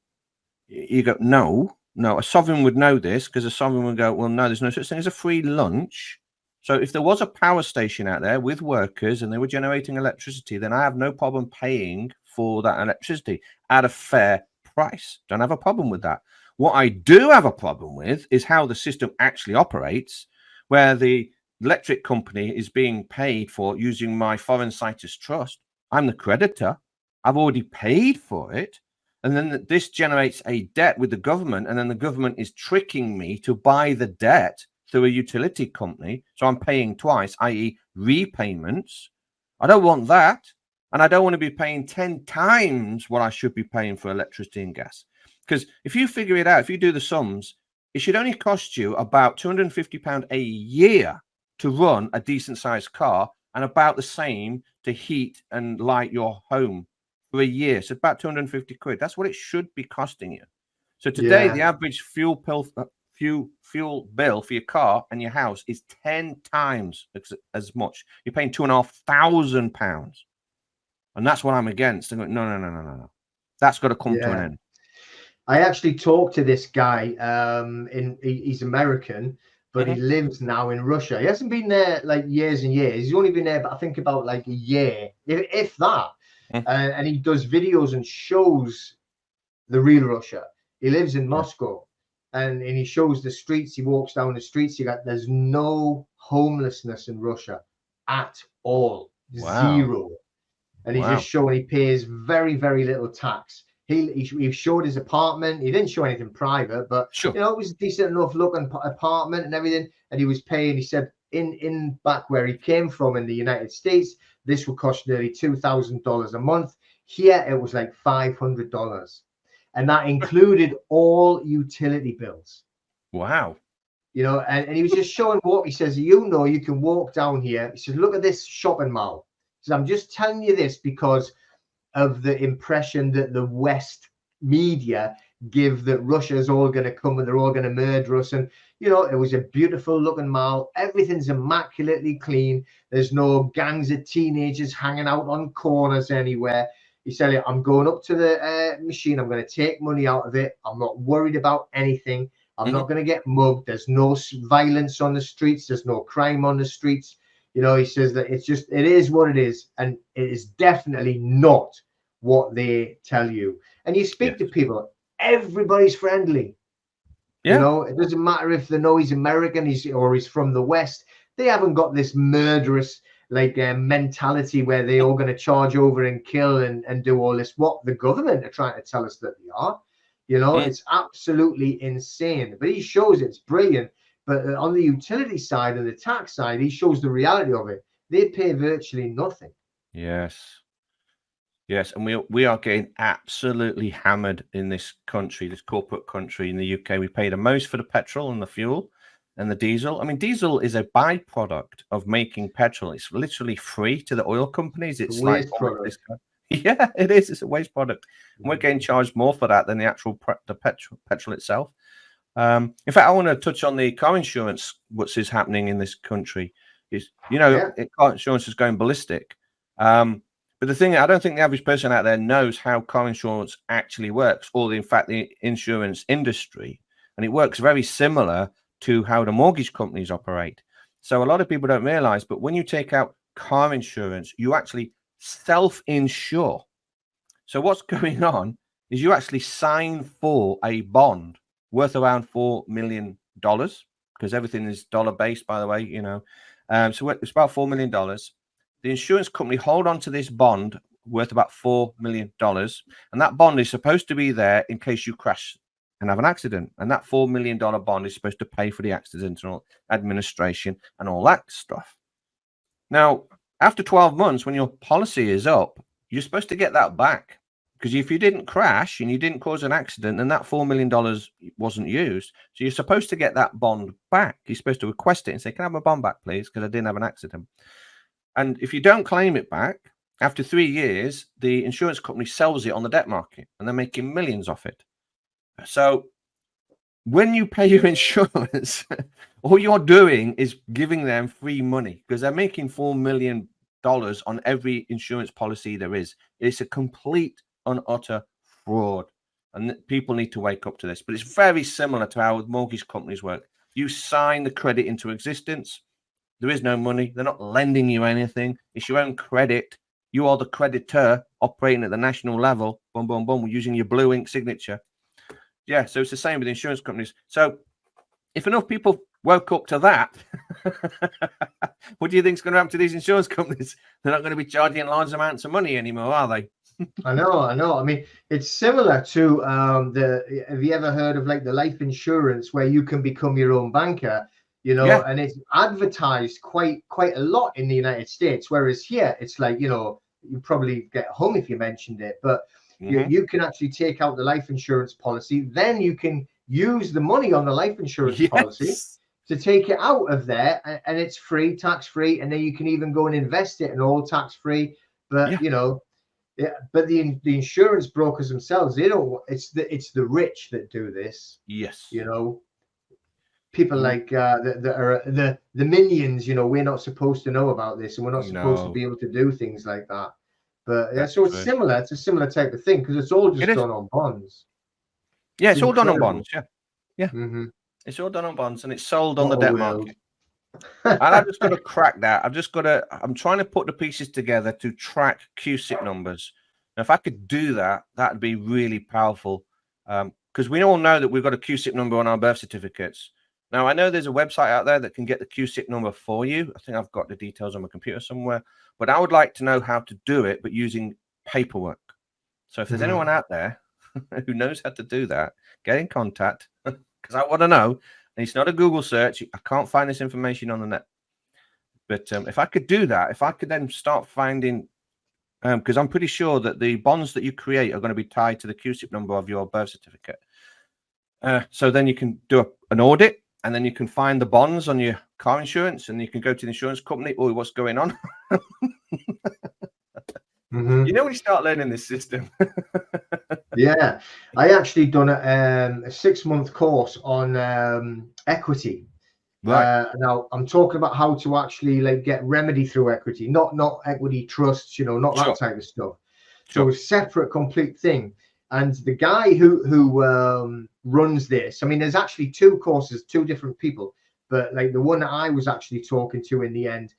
You go, no. A sovereign would know this, because a sovereign would go, well, no, there's no such thing as a free lunch. So if there was a power station out there with workers and they were generating electricity, then I have no problem paying for that electricity at a fair price. Don't have a problem with that. What I do have a problem with is how the system actually operates, where the electric company is being paid for using my foreign situs trust. I'm the creditor. I've already paid for it. And then this generates a debt with the government, and then the government is tricking me to buy the debt through a utility company. So I'm paying twice, i.e. repayments. I don't want that. And I don't want to be paying 10 times what I should be paying for electricity and gas. Because if you figure it out, if you do the sums, it should only cost you about £250 a year to run a decent sized car, and about the same to heat and light your home for a year. So about 250 quid. That's what it should be costing you. So today, the average fuel bill for your car and your house is 10 times as much. You're paying £2,500. And that's what I'm against. I'm going, no. That's got to come to an end. I actually talked to this guy. He's American, but he lives now in Russia. He hasn't been there like years and years. He's only been there, but I think about like a year, if that. And he does videos and shows the real Russia. He lives in Moscow, and he shows the streets. He walks down the streets. There's no homelessness in Russia at all. Wow. Zero. And he's just showing he pays very, very little tax. He showed his apartment. He didn't show anything private, but you know, it was a decent enough looking apartment and everything. And he was paying. He said in back where he came from in the United States, this would cost nearly $2,000 a month. Here it was like $500, and that included all utility bills. Wow. You know, and he was just showing what he says. You know, you can walk down here. He says, look at this shopping mall. He says, I'm just telling you this because of the impression that the West media give that Russia's all going to come and they're all going to murder us. And, you know, it was a beautiful looking mall. Everything's immaculately clean. There's no gangs of teenagers hanging out on corners anywhere. He said, I'm going up to the machine. I'm going to take money out of it. I'm not worried about anything. I'm not going to get mugged. There's no violence on the streets. There's no crime on the streets. You know, he says that it is what it is. And it is definitely not what they tell you. And you speak to people, everybody's friendly. You know, it doesn't matter if they know he's American or he's from the West. They haven't got this murderous mentality where they're all going to charge over and kill and do all this. What the government are trying to tell us that they are. You know, it's absolutely insane. But he shows it's brilliant. But on the utility side and the tax side, he shows the reality of it. They pay virtually nothing. Yes. Yes, and we are getting absolutely hammered in this country, this corporate country in the UK. We pay the most for the petrol and the fuel and the diesel. I mean, diesel is a byproduct of making petrol. It's literally free to the oil companies. The It's like waste almost product. this kind. Yeah, it is. It's a waste product. And we're getting charged more for that than the actual the petrol itself. In fact, I want to touch on the car insurance. What's is happening in this country is, Yeah. car insurance is going ballistic. But the thing, I don't think the average person out there knows how car insurance actually works, or in fact, the insurance industry. And it works very similar to how the mortgage companies operate. So a lot of people don't realize, but when you take out car insurance, you actually self-insure. So what's going on is you actually sign for a bond worth around $4 million, because everything is dollar based, by the way, so it's about $4 million. The insurance company hold on to this bond worth about $4 million. And that bond is supposed to be there in case you crash and have an accident. And that $4 million bond is supposed to pay for the accidental administration and all that stuff. Now, after 12 months, when your policy is up, you're supposed to get that back. Because if you didn't crash and you didn't cause an accident, then that $4 million wasn't used. So you're supposed to get that bond back. You're supposed to request it and say, can I have my bond back, please? Because I didn't have an accident. And if you don't claim it back, after 3 years, the insurance company sells it on the debt market and they're making millions off it. So when you pay your insurance, all you're doing is giving them free money, because they're making $4 million on every insurance policy there is. It's a complete and utter fraud. And people need to wake up to this. But it's very similar to how mortgage companies work. You sign the credit into existence. There is no money. They're not lending you anything. It's your own credit. You are the creditor operating at the national level. Boom, boom, boom. Using your blue ink signature. Yeah, so it's the same with insurance companies. So if enough people woke up to that, what do you think is going to happen to these insurance companies? They're not going to be charging large amounts of money anymore, are they? I know. I mean, it's similar to have you ever heard of like the life insurance where you can become your own banker, Yeah. and it's advertised quite a lot in the United States, whereas here it's like, you probably get hung if you mentioned it, but you can actually take out the life insurance policy, then you can use the money on the life insurance policy to take it out of there, and it's free, tax free, and then you can even go and invest it and all tax free. But yeah, but the insurance brokers themselves, they don't. It's the rich that do this. Yes. People like that are the minions. We're not supposed to know about this, and we're not supposed to be able to do things like that. But yeah, so it's similar. It's a similar type of thing, because it's all just done on bonds. Yeah, it's all done on bonds. Yeah. Mm-hmm. It's all done on bonds, and it's sold on the debt market. And I've just got to crack that. I'm trying to put the pieces together to track QSIP numbers. Now, if I could do that, that'd be really powerful. Because we all know that we've got a QSIP number on our birth certificates. Now, I know there's a website out there that can get the QSIP number for you. I think I've got the details on my computer somewhere. But I would like to know how to do it, but using paperwork. So if there's anyone out there who knows how to do that, get in contact, because I want to know. And it's not a Google search. I can't find this information on the net. But if I could do that, if I could then start finding, because I'm pretty sure that the bonds that you create are going to be tied to the QSIP number of your birth certificate. So then you can do an audit, and then you can find the bonds on your car insurance, and you can go to the insurance company. Oh, what's going on? Mm-hmm. When you start learning this system. Yeah, I actually done a 6-month course on equity. Right. Now I'm talking about how to actually like get remedy through equity, not equity trusts, not that type of stuff. So a separate, complete thing. And the guy who runs this, I mean, there's actually 2 courses, 2 different people, but like the one that I was actually talking to in the end,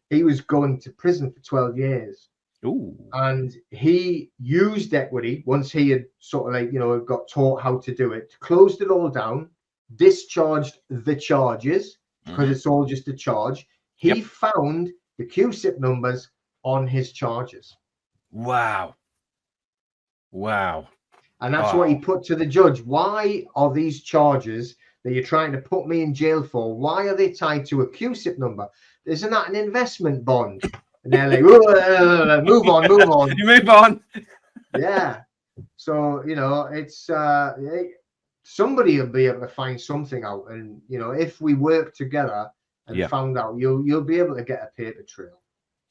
he was going to prison for 12 years. Ooh. And he used equity once he had sort of like, got taught how to do it, closed it all down, discharged the charges, because it's all just a charge. He found the QSIP numbers on his charges. Wow. And that's what he put to the judge. Why are these charges that you're trying to put me in jail for, why are they tied to a QSIP number? Isn't that an investment bond? and they're like, move on, move on. You move on. Yeah. So, you know, it's somebody will be able to find something out. And, you know, if we work together and found out, you'll be able to get a paper trail.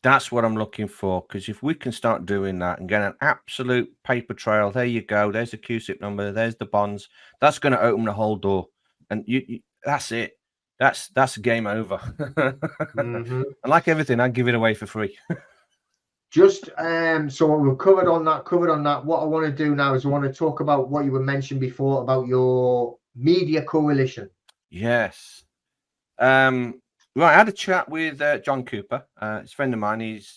That's what I'm looking for, because if we can start doing that and get an absolute paper trail, there you go. There's the QSIP number. There's the bonds. That's going to open the whole door, and you that's it. That's game over. And like everything, I give it away for free. Just so we've covered on that. What I want to do now is I want to talk about what you were mentioned before about your media coalition. Yes. Right, I had a chat with John Cooper. He's a friend of mine. He's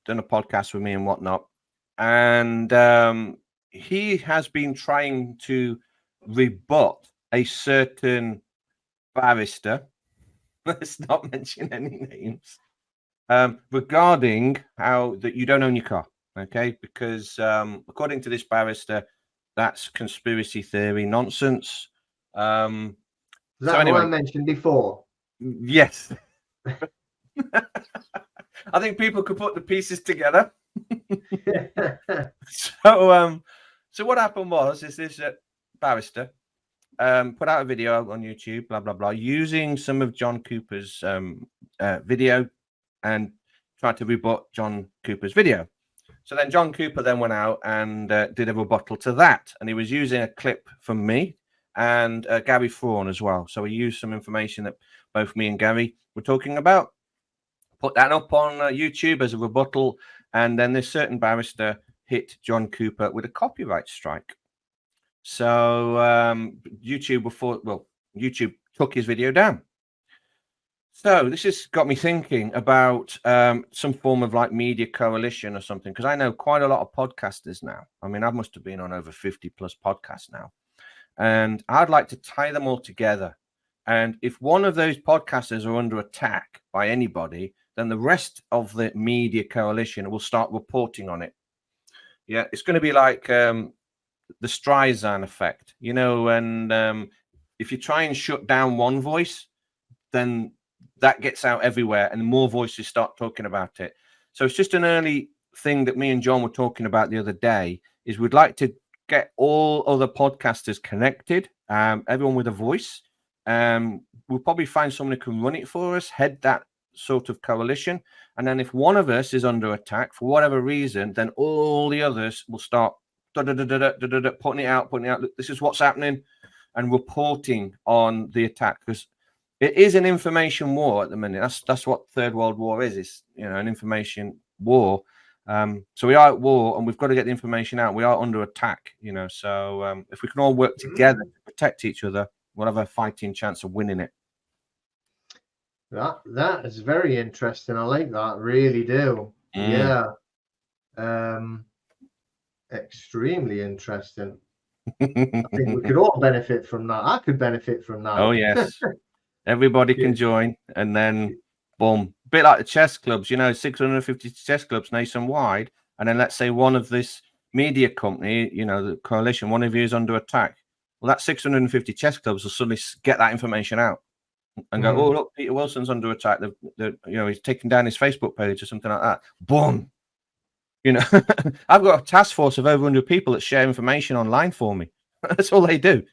done a podcast with me and whatnot, and he has been trying to rebut a certain barrister. Let's not mention any names. Regarding how that you don't own your car, okay? Because according to this barrister, that's conspiracy theory nonsense. Is that what I mentioned before? Yes. I think people could put the pieces together. So what happened was this barrister put out a video on YouTube, blah blah blah, using some of John Cooper's video and tried to rebut John Cooper's video. So then John Cooper then went out and did a rebuttal to that, and he was using a clip from me and Gary Thrawn as well. So he used some information that both me and Gary were talking about, put that up on YouTube as a rebuttal, and then this certain barrister hit John Cooper with a copyright strike. So YouTube took his video down. So this has got me thinking about some form of like media coalition or something, because I know quite a lot of podcasters now. I mean, I must have been on over 50 plus podcasts now, and I'd like to tie them all together. And if one of those podcasters are under attack by anybody, then the rest of the media coalition will start reporting on it. Yeah, it's going to be like the Streisand effect, you know, and if you try and shut down one voice, then that gets out everywhere and more voices start talking about it. So it's just an early thing that me and John were talking about the other day, is we'd like to get all other podcasters connected, everyone with a voice. We'll probably find someone who can run it for us, head that sort of coalition. And then if one of us is under attack for whatever reason, then all the others will start putting it out. Look, this is what's happening, and reporting on the attack, because it is an information war at the minute. That's what Third World War is. It's, you know, an information war. So we are at war, and we've got to get the information out. We are under attack, you know. So if we can all work together to protect each other, we'll have a fighting chance of winning it. That is very interesting. I like that. Really do. Yeah. Extremely interesting. I think we could all benefit from that. I could benefit from that. Oh yes. Everybody can join, and then boom. A bit like the chess clubs, you know, 650 chess clubs nationwide, and then let's say one of this media company, you know, the coalition, one of you is under attack. Well, that 650 chess clubs will suddenly get that information out and go, oh, look, Peter Wilson's under attack. You know, he's taking down his Facebook page or something like that. Boom. You know, I've got a task force of over 100 people that share information online for me. That's all they do.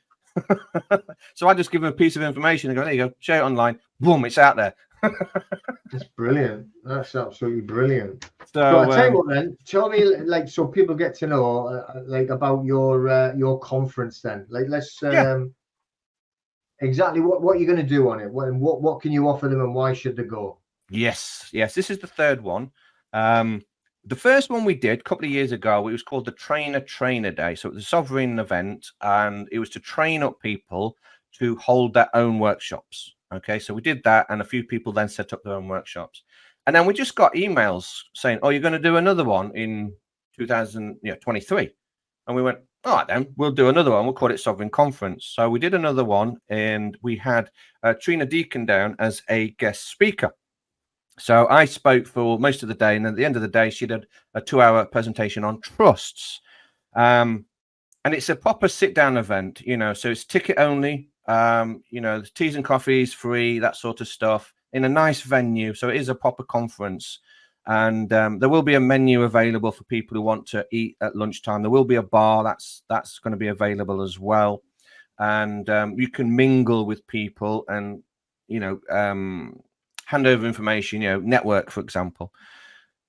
So I just give them a piece of information and go, there you go, share it online. Boom, it's out there. That's brilliant. That's absolutely brilliant. So I tell you what, then, tell me, like, so people get to know, like, about your conference. Then, like, let's exactly what you're going to do on it. What can you offer them, and why should they go? Yes. This is the third one. The first one we did a couple of years ago, it was called the Trainer Day. So it was a sovereign event, and it was to train up people to hold their own workshops. Okay, so we did that, and a few people then set up their own workshops. And then we just got emails saying, oh, you're going to do another one in 2023. And we went, all right, then we'll do another one. We'll call it Sovereign Conference. So we did another one, and we had Trina Deacon down as a guest speaker. So I spoke for most of the day, and at the end of the day, she did a 2-hour presentation on trusts. And it's a proper sit-down event, you know, so it's ticket only. You know, the teas and coffees free, that sort of stuff, in a nice venue. So it is a proper conference. And there will be a menu available for people who want to eat at lunchtime. There will be a bar that's going to be available as well. And you can mingle with people and, hand over information, network, for example.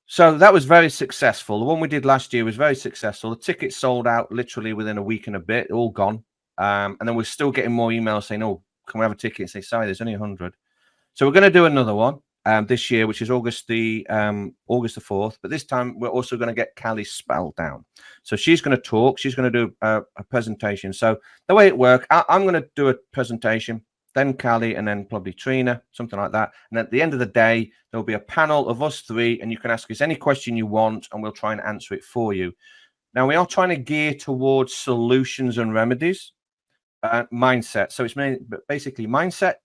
So that was very successful. The one we did last year was very successful. The tickets sold out literally within a week and a bit, all gone. And then we're still getting more emails saying, oh, can we have a ticket? And say, sorry, there's only 100. So we're going to do another one this year, which is August the 4th. But this time we're also going to get Callie Spell down. So she's going to talk. She's going to do a presentation. So the way it works, I'm going to do a presentation, then Callie, and then probably Trina, something like that. And at the end of the day, there'll be a panel of us three, and you can ask us any question you want, and we'll try and answer it for you. Now, we are trying to gear towards solutions and remedies, mindset. So it's basically mindset,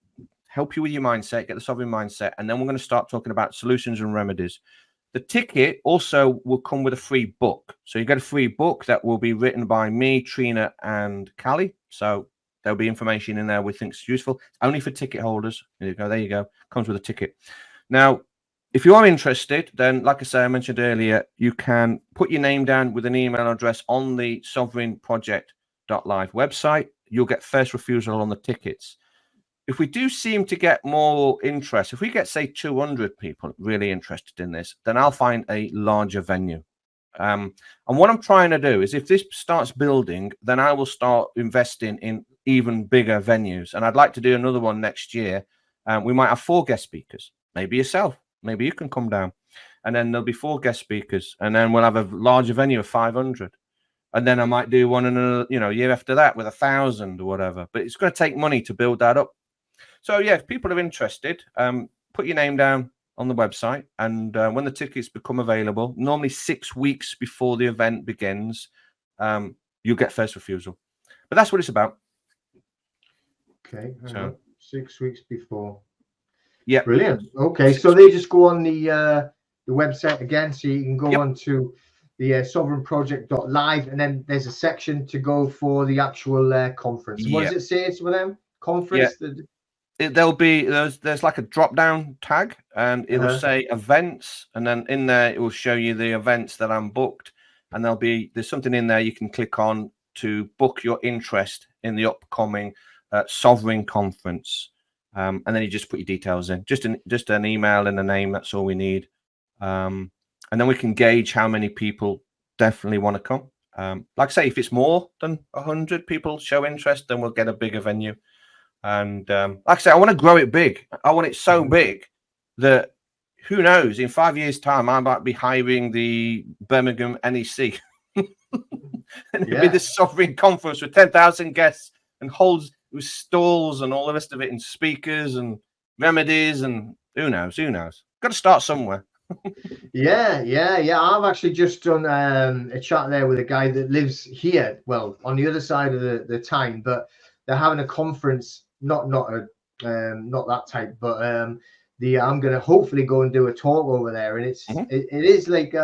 help you with your mindset, get the sovereign mindset, and then we're going to start talking about solutions and remedies. The ticket also will come with a free book. So you get a free book that will be written by me, Trina, and Callie. So there'll be information in there we think is useful. Only for ticket holders. There you go. There you go. Comes with a ticket. Now, if you are interested, then like I say, I mentioned earlier, you can put your name down with an email address on the sovereignproject.live website. You'll get first refusal on the tickets. If we do seem to get more interest, if we get, say, 200 people really interested in this, then I'll find a larger venue. And what I'm trying to do is if this starts building, then I will start investing in even bigger venues. And I'd like to do another one next year. We might have 4 guest speakers, maybe yourself, maybe you can come down. And then there'll be 4 guest speakers. And then we'll have a larger venue of 500. And then I might do one in a year after that with 1,000 or whatever. But it's going to take money to build that up. So, yeah, if people are interested, put your name down on the website. And when the tickets become available, normally 6 weeks before the event begins, you'll get first refusal. But that's what it's about. Okay. So 6 weeks before. Yeah. Brilliant. Okay. So they just go on the website again. So you can go on to the sovereignproject.live, and then there's a section to go for the actual conference. What does it say for them? Conference? There's like a drop down tag, and it will say events, and then in there it will show you the events that I'm booked, and there's something in there you can click on to book your interest in the upcoming Sovereign conference, and then you just put your details in, just an email and a name. That's all we need, and then we can gauge how many people definitely want to come. Like I say, if it's more than 100 people show interest, then we'll get a bigger venue. And like I say, I want to grow it big. I want it so big that who knows, in 5 years' time, I might be hiring the Birmingham NEC. And it'll be this sovereign conference with 10,000 guests and holds with stalls and all the rest of it, and speakers and remedies, and who knows? Got to start somewhere. Yeah. I've actually just done a chat there with a guy that lives here, well, on the other side of the Tyne, but they're having a conference, not that type, but I'm going to hopefully go and do a talk over there, and it is like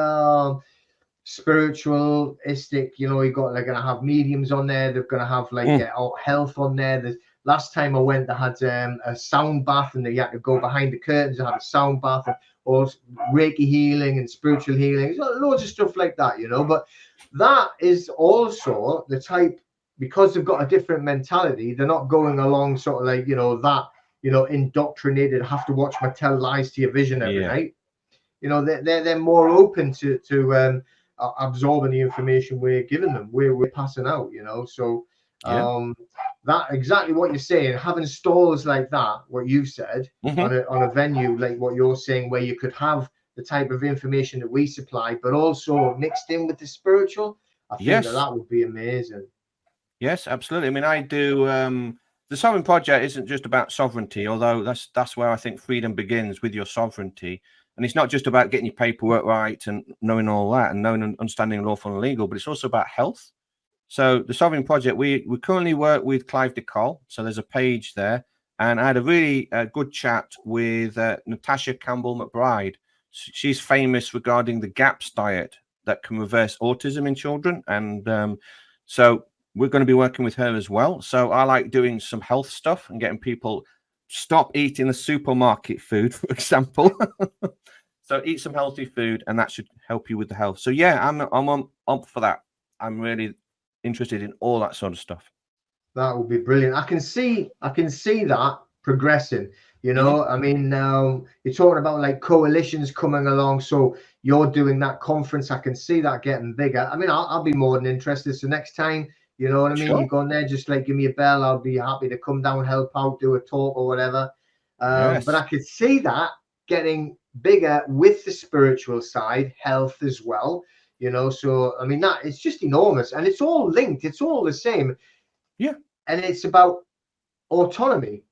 spiritualistic. You've got, they're going to have mediums on there. They're going to have health on there. Last time I went, they had a sound bath, and you had to go behind the curtains and have a sound bath, and all Reiki healing and spiritual healing, loads of stuff like that, But that is also the type, because they've got a different mentality. They're not going along sort of like indoctrinated, have to watch my tell lies to your vision every night. They're more open to absorbing the information we're giving them, we're passing out. So that exactly what you're saying, having stalls like that, what you've said, on a venue like what you're saying, where you could have the type of information that we supply, but also mixed in with the spiritual. I think that would be amazing. Yes, absolutely. I mean, I do. The Sovereign Project isn't just about sovereignty, although that's where I think freedom begins, with your sovereignty. And it's not just about getting your paperwork right and knowing all that and knowing and understanding lawful and legal, but it's also about health. So the Sovereign Project, we currently work with Clive de Col. So there's a page there. And I had a really good chat with Natasha Campbell McBride. She's famous regarding the GAPS diet that can reverse autism in children. And so we're going to be working with her as well. So I like doing some health stuff and getting people stop eating the supermarket food, for example. So eat some healthy food, and that should help you with the health. So yeah, I'm up for that. I'm really interested in all that sort of stuff. That would be brilliant. I can see that progressing. You know, I mean, you're talking about like coalitions coming along. So you're doing that conference. I can see that getting bigger. I mean, I'll be more than interested. So next time, you know what I mean, Sure. you go in there, just like give me a bell. I'll be happy to come down, help out, do a talk or whatever. But Yes. I could see that getting bigger with the spiritual side, health as well. You know, so I mean, that it's just enormous, and it's all linked. It's all the same. Yeah. And it's about autonomy,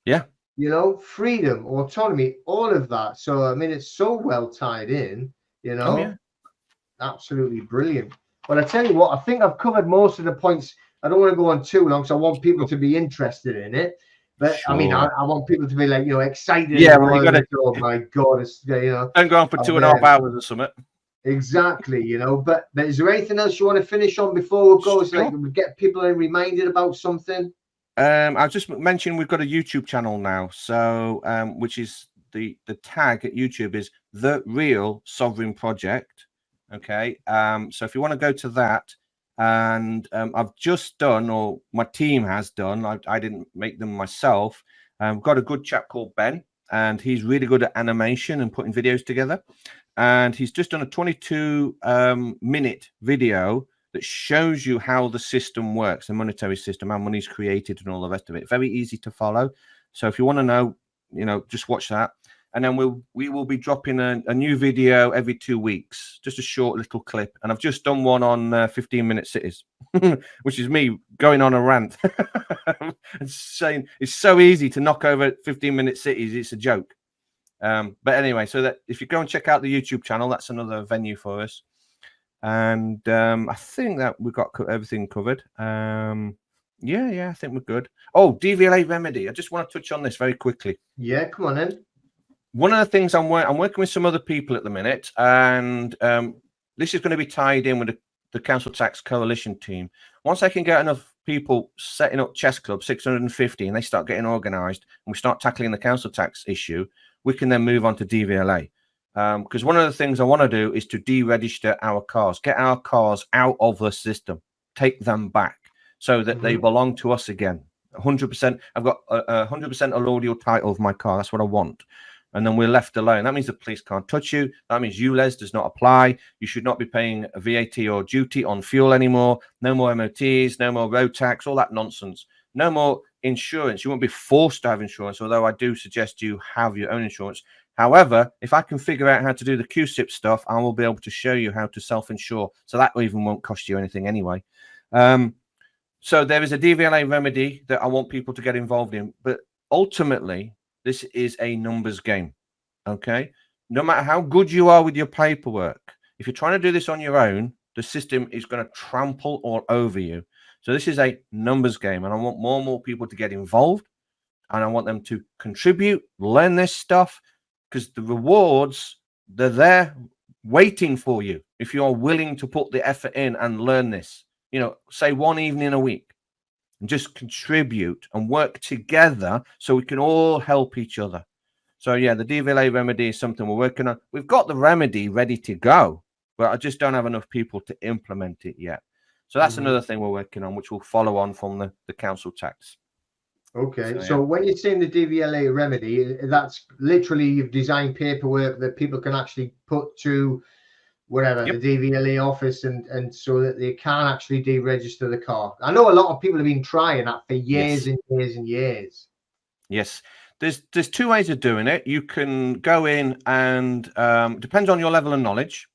Yeah. you know, freedom, autonomy, all of that. So I mean, it's so well tied in, you Oh yeah. know, absolutely brilliant. But I tell you what, I think I've covered most of the points. I don't want to go on too long, so I want people to be interested in it. But I mean, Sure. I want people to be like, you know, excited Yeah. as Well, you well. got Like, to oh my God, it's, you know, don't go on for 2.5 hours or something. exactly, you know. But is there anything else you want to finish on before we go? It's like Sure. we get people reminded about something. I just mentioned we've got a YouTube channel now, so which is the tag at YouTube is The Real Sovereign Project. Okay, so if you want to go to that, and I've just done, or my team has done, I didn't make them myself. Got a good chap called Ben, and he's really good at animation and putting videos together. And he's just done a 22-minute video that shows you how the system works, the monetary system, how money's created, and all the rest of it. Very easy to follow. So if you want to know, you know, just watch that. And then we will be dropping a new video every 2 weeks, just a short little clip. And I've just done one on 15-minute cities, which is me going on a rant and saying it's so easy to knock over 15-minute cities. It's a joke. But anyway, so that if you go and check out the YouTube channel, that's another venue for us. And I think that we've got everything covered. Yeah, I think we're good. Oh, DVLA remedy. I just want to touch on this very quickly. Yeah, come on in. One of the things I'm working with some other people at the minute, and this is going to be tied in with the Council Tax Coalition team. Once I can get enough people setting up chess clubs, 650, and they start getting organised, and we start tackling the council tax issue, we can then move on to DVLA. Because one of the things I want to do is to deregister our cars, get our cars out of the system, take them back so that they belong to us again. 100%. I've got 100% allodial title of my car. That's what I want. And then we're left alone. That means the police can't touch you. That means ULEZ does not apply. You should not be paying a VAT or duty on fuel anymore. No more MOTs, no more road tax, all that nonsense. No more insurance. You won't be forced to have insurance, although I do suggest you have your own insurance. However, if I can figure out how to do the QSIP stuff, I will be able to show you how to self-insure. So that even won't cost you anything anyway. So there is a DVLA remedy that I want people to get involved in. But ultimately, this is a numbers game, okay? No matter how good you are with your paperwork, if you're trying to do this on your own, the system is going to trample all over you. So this is a numbers game, and I want more and more people to get involved, and I want them to contribute, learn this stuff, because the rewards, they're there waiting for you if you're willing to put the effort in and learn this. You know, say one evening a week. And just contribute and work together so we can all help each other. So yeah, the DVLA remedy is something we're working on. We've got the remedy ready to go, but I just don't have enough people to implement it yet. So that's another thing we're working on, which will follow on from the council tax. Okay, so when you're saying the DVLA remedy, that's literally you've designed paperwork that people can actually put to whatever, the DVLA office, and so that they can actually deregister the car. I know a lot of people have been trying that for years and years and years. Yes, there's two ways of doing it. You can go in and depends on your level of knowledge.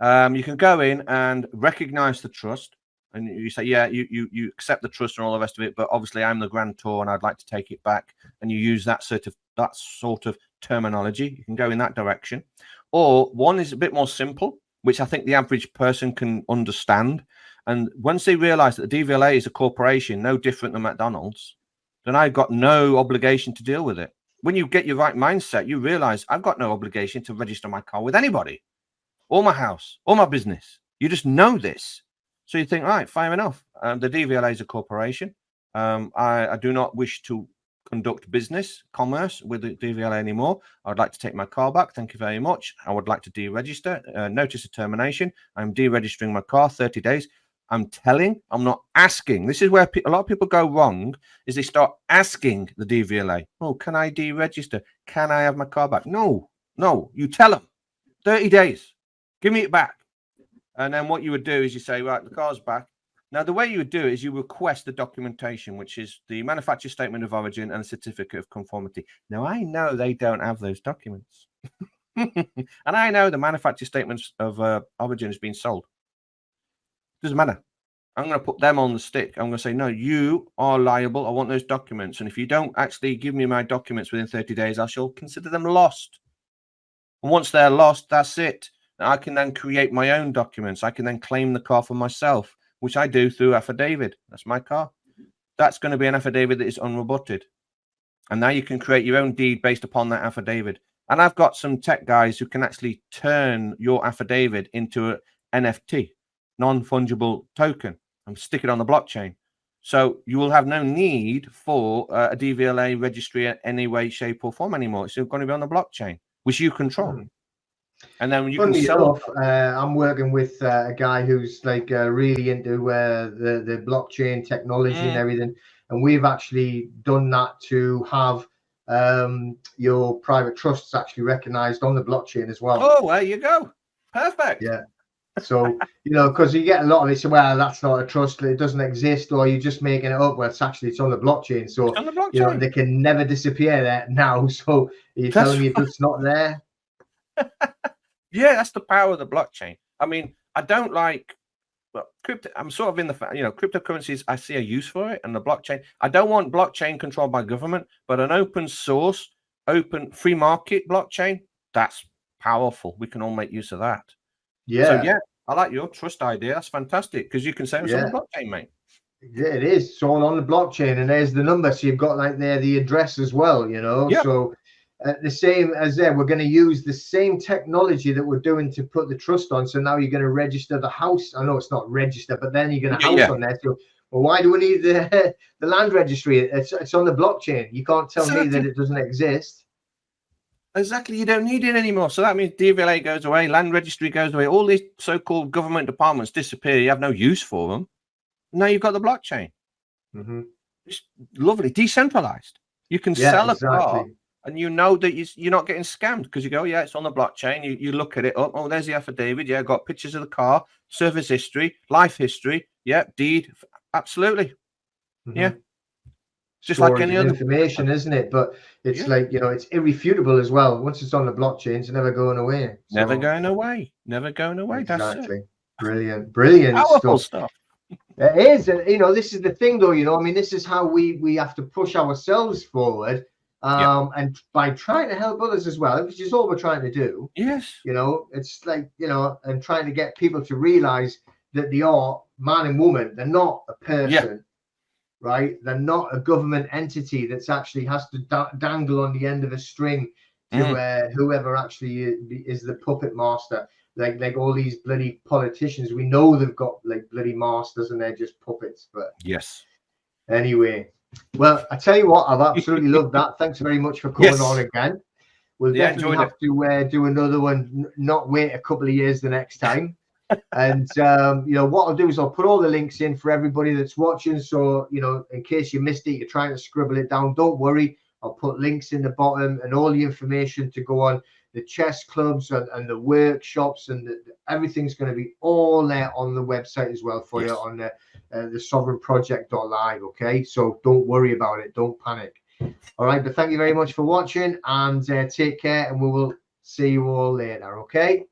You can go in and recognize the trust, and you say, yeah, you accept the trust and all the rest of it, but obviously I'm the grantor and I'd like to take it back, and you use that sort of terminology. You can go in that direction. Or one is a bit more simple, which I think the average person can understand. And once they realize that the DVLA is a corporation, no different than McDonald's, then I've got no obligation to deal with it. When you get your right mindset, you realize I've got no obligation to register my car with anybody, or my house, or my business. You just know this. So you think, all right, fair enough. The DVLA is a corporation. I do not wish to conduct business, commerce with the DVLA anymore. I would like to take my car back. Thank you very much. I would like to deregister. Notice of termination. I'm deregistering my car, 30 days. I'm telling, I'm not asking. This is where a lot of people go wrong, is they start asking the DVLA, oh, can I deregister? Can I have my car back? No, you tell them 30 days, give me it back. And then what you would do is you say, right, the car's back. Now, the way you would do it is you request the documentation, which is the manufacturer statement of origin and a certificate of conformity. Now, I know they don't have those documents. And I know the manufacturer statements of origin has been sold. Doesn't matter. I'm going to put them on the stick. I'm going to say, no, you are liable. I want those documents. And if you don't actually give me my documents within 30 days, I shall consider them lost. And once they're lost, that's it. I can then create my own documents. I can then claim the car for myself, which I do through affidavit. That's my car. That's going to be an affidavit that is unrebutted. And now you can create your own deed based upon that affidavit. And I've got some tech guys who can actually turn your affidavit into an NFT, non-fungible token, and stick it on the blockchain. So you will have no need for a DVLA registry in any way, shape, or form anymore. It's going to be on the blockchain, which you control. And then you can sell. I'm working with a guy who's like really into the blockchain technology and everything, and we've actually done that to have your private trusts actually recognized on the blockchain as well. Oh, there you go. Perfect. Yeah. So, you know, because you get a lot of it, so, well, that's not a trust, it doesn't exist, or you're just making it up. Well, it's on the blockchain. So, it's on the blockchain. You know, they can never disappear there now. So, you're telling me it's not there? Yeah, that's the power of the blockchain. I mean, I don't like crypto. I'm sort of in the, cryptocurrencies. I see a use for it, and the blockchain. I don't want blockchain controlled by government, but an open source, open free market blockchain, that's powerful. We can all make use of that. Yeah. So yeah, I like your trust idea. That's fantastic because you can say it's on the blockchain, mate. Yeah, it is. It's all on the blockchain, and there's the number. So you've got like there the address as well. You know, so. The same as there, we're going to use the same technology that we're doing to put the trust on. So now you're going to register the house. I know it's not register, but then you're going to house on there. So, well, why do we need the land registry? It's on the blockchain. You can't tell me that it doesn't exist. Exactly. You don't need it anymore. So that means DVLA goes away, land registry goes away. All these so-called government departments disappear. You have no use for them. Now you've got the blockchain. It's lovely, decentralized. You can sell a car. And you know that you're not getting scammed because you go, yeah, it's on the blockchain. You look at it up. Oh, there's the affidavit. Yeah, got pictures of the car, service history, life history. Yeah, deed. Absolutely. Yeah. It's just like any other information, isn't it? But it's like, you know, it's irrefutable as well. Once it's on the blockchain, it's never going away. So, never going away. Never going away. Exactly. That's it. Brilliant Powerful stuff. It is. And, you know, this is the thing, though. You know, I mean, this is how we have to push ourselves forward. And by trying to help others as well, which is all we're trying to do. Yes. You know, it's like, you know, and trying to get people to realize that they are man and woman. They're not a person, right? They're not a government entity that's actually has to dangle on the end of a string to whoever actually is the puppet master. Like all these bloody politicians, we know they've got like bloody masters and they're just puppets. But anyway. Well, I tell you what, I've absolutely loved that. Thanks very much for coming on again. We'll definitely have to do another one, not wait a couple of years the next time. And, you know, what I'll do is I'll put all the links in for everybody that's watching. So, you know, in case you missed it, you're trying to scribble it down, don't worry. I'll put links in the bottom and all the information to go on the chess clubs and the workshops, and everything's going to be all there on the website as well for you on the sovereignproject.live. Okay, so don't worry about it, don't panic. All right, but thank you very much for watching, and take care, and we will see you all later. Okay.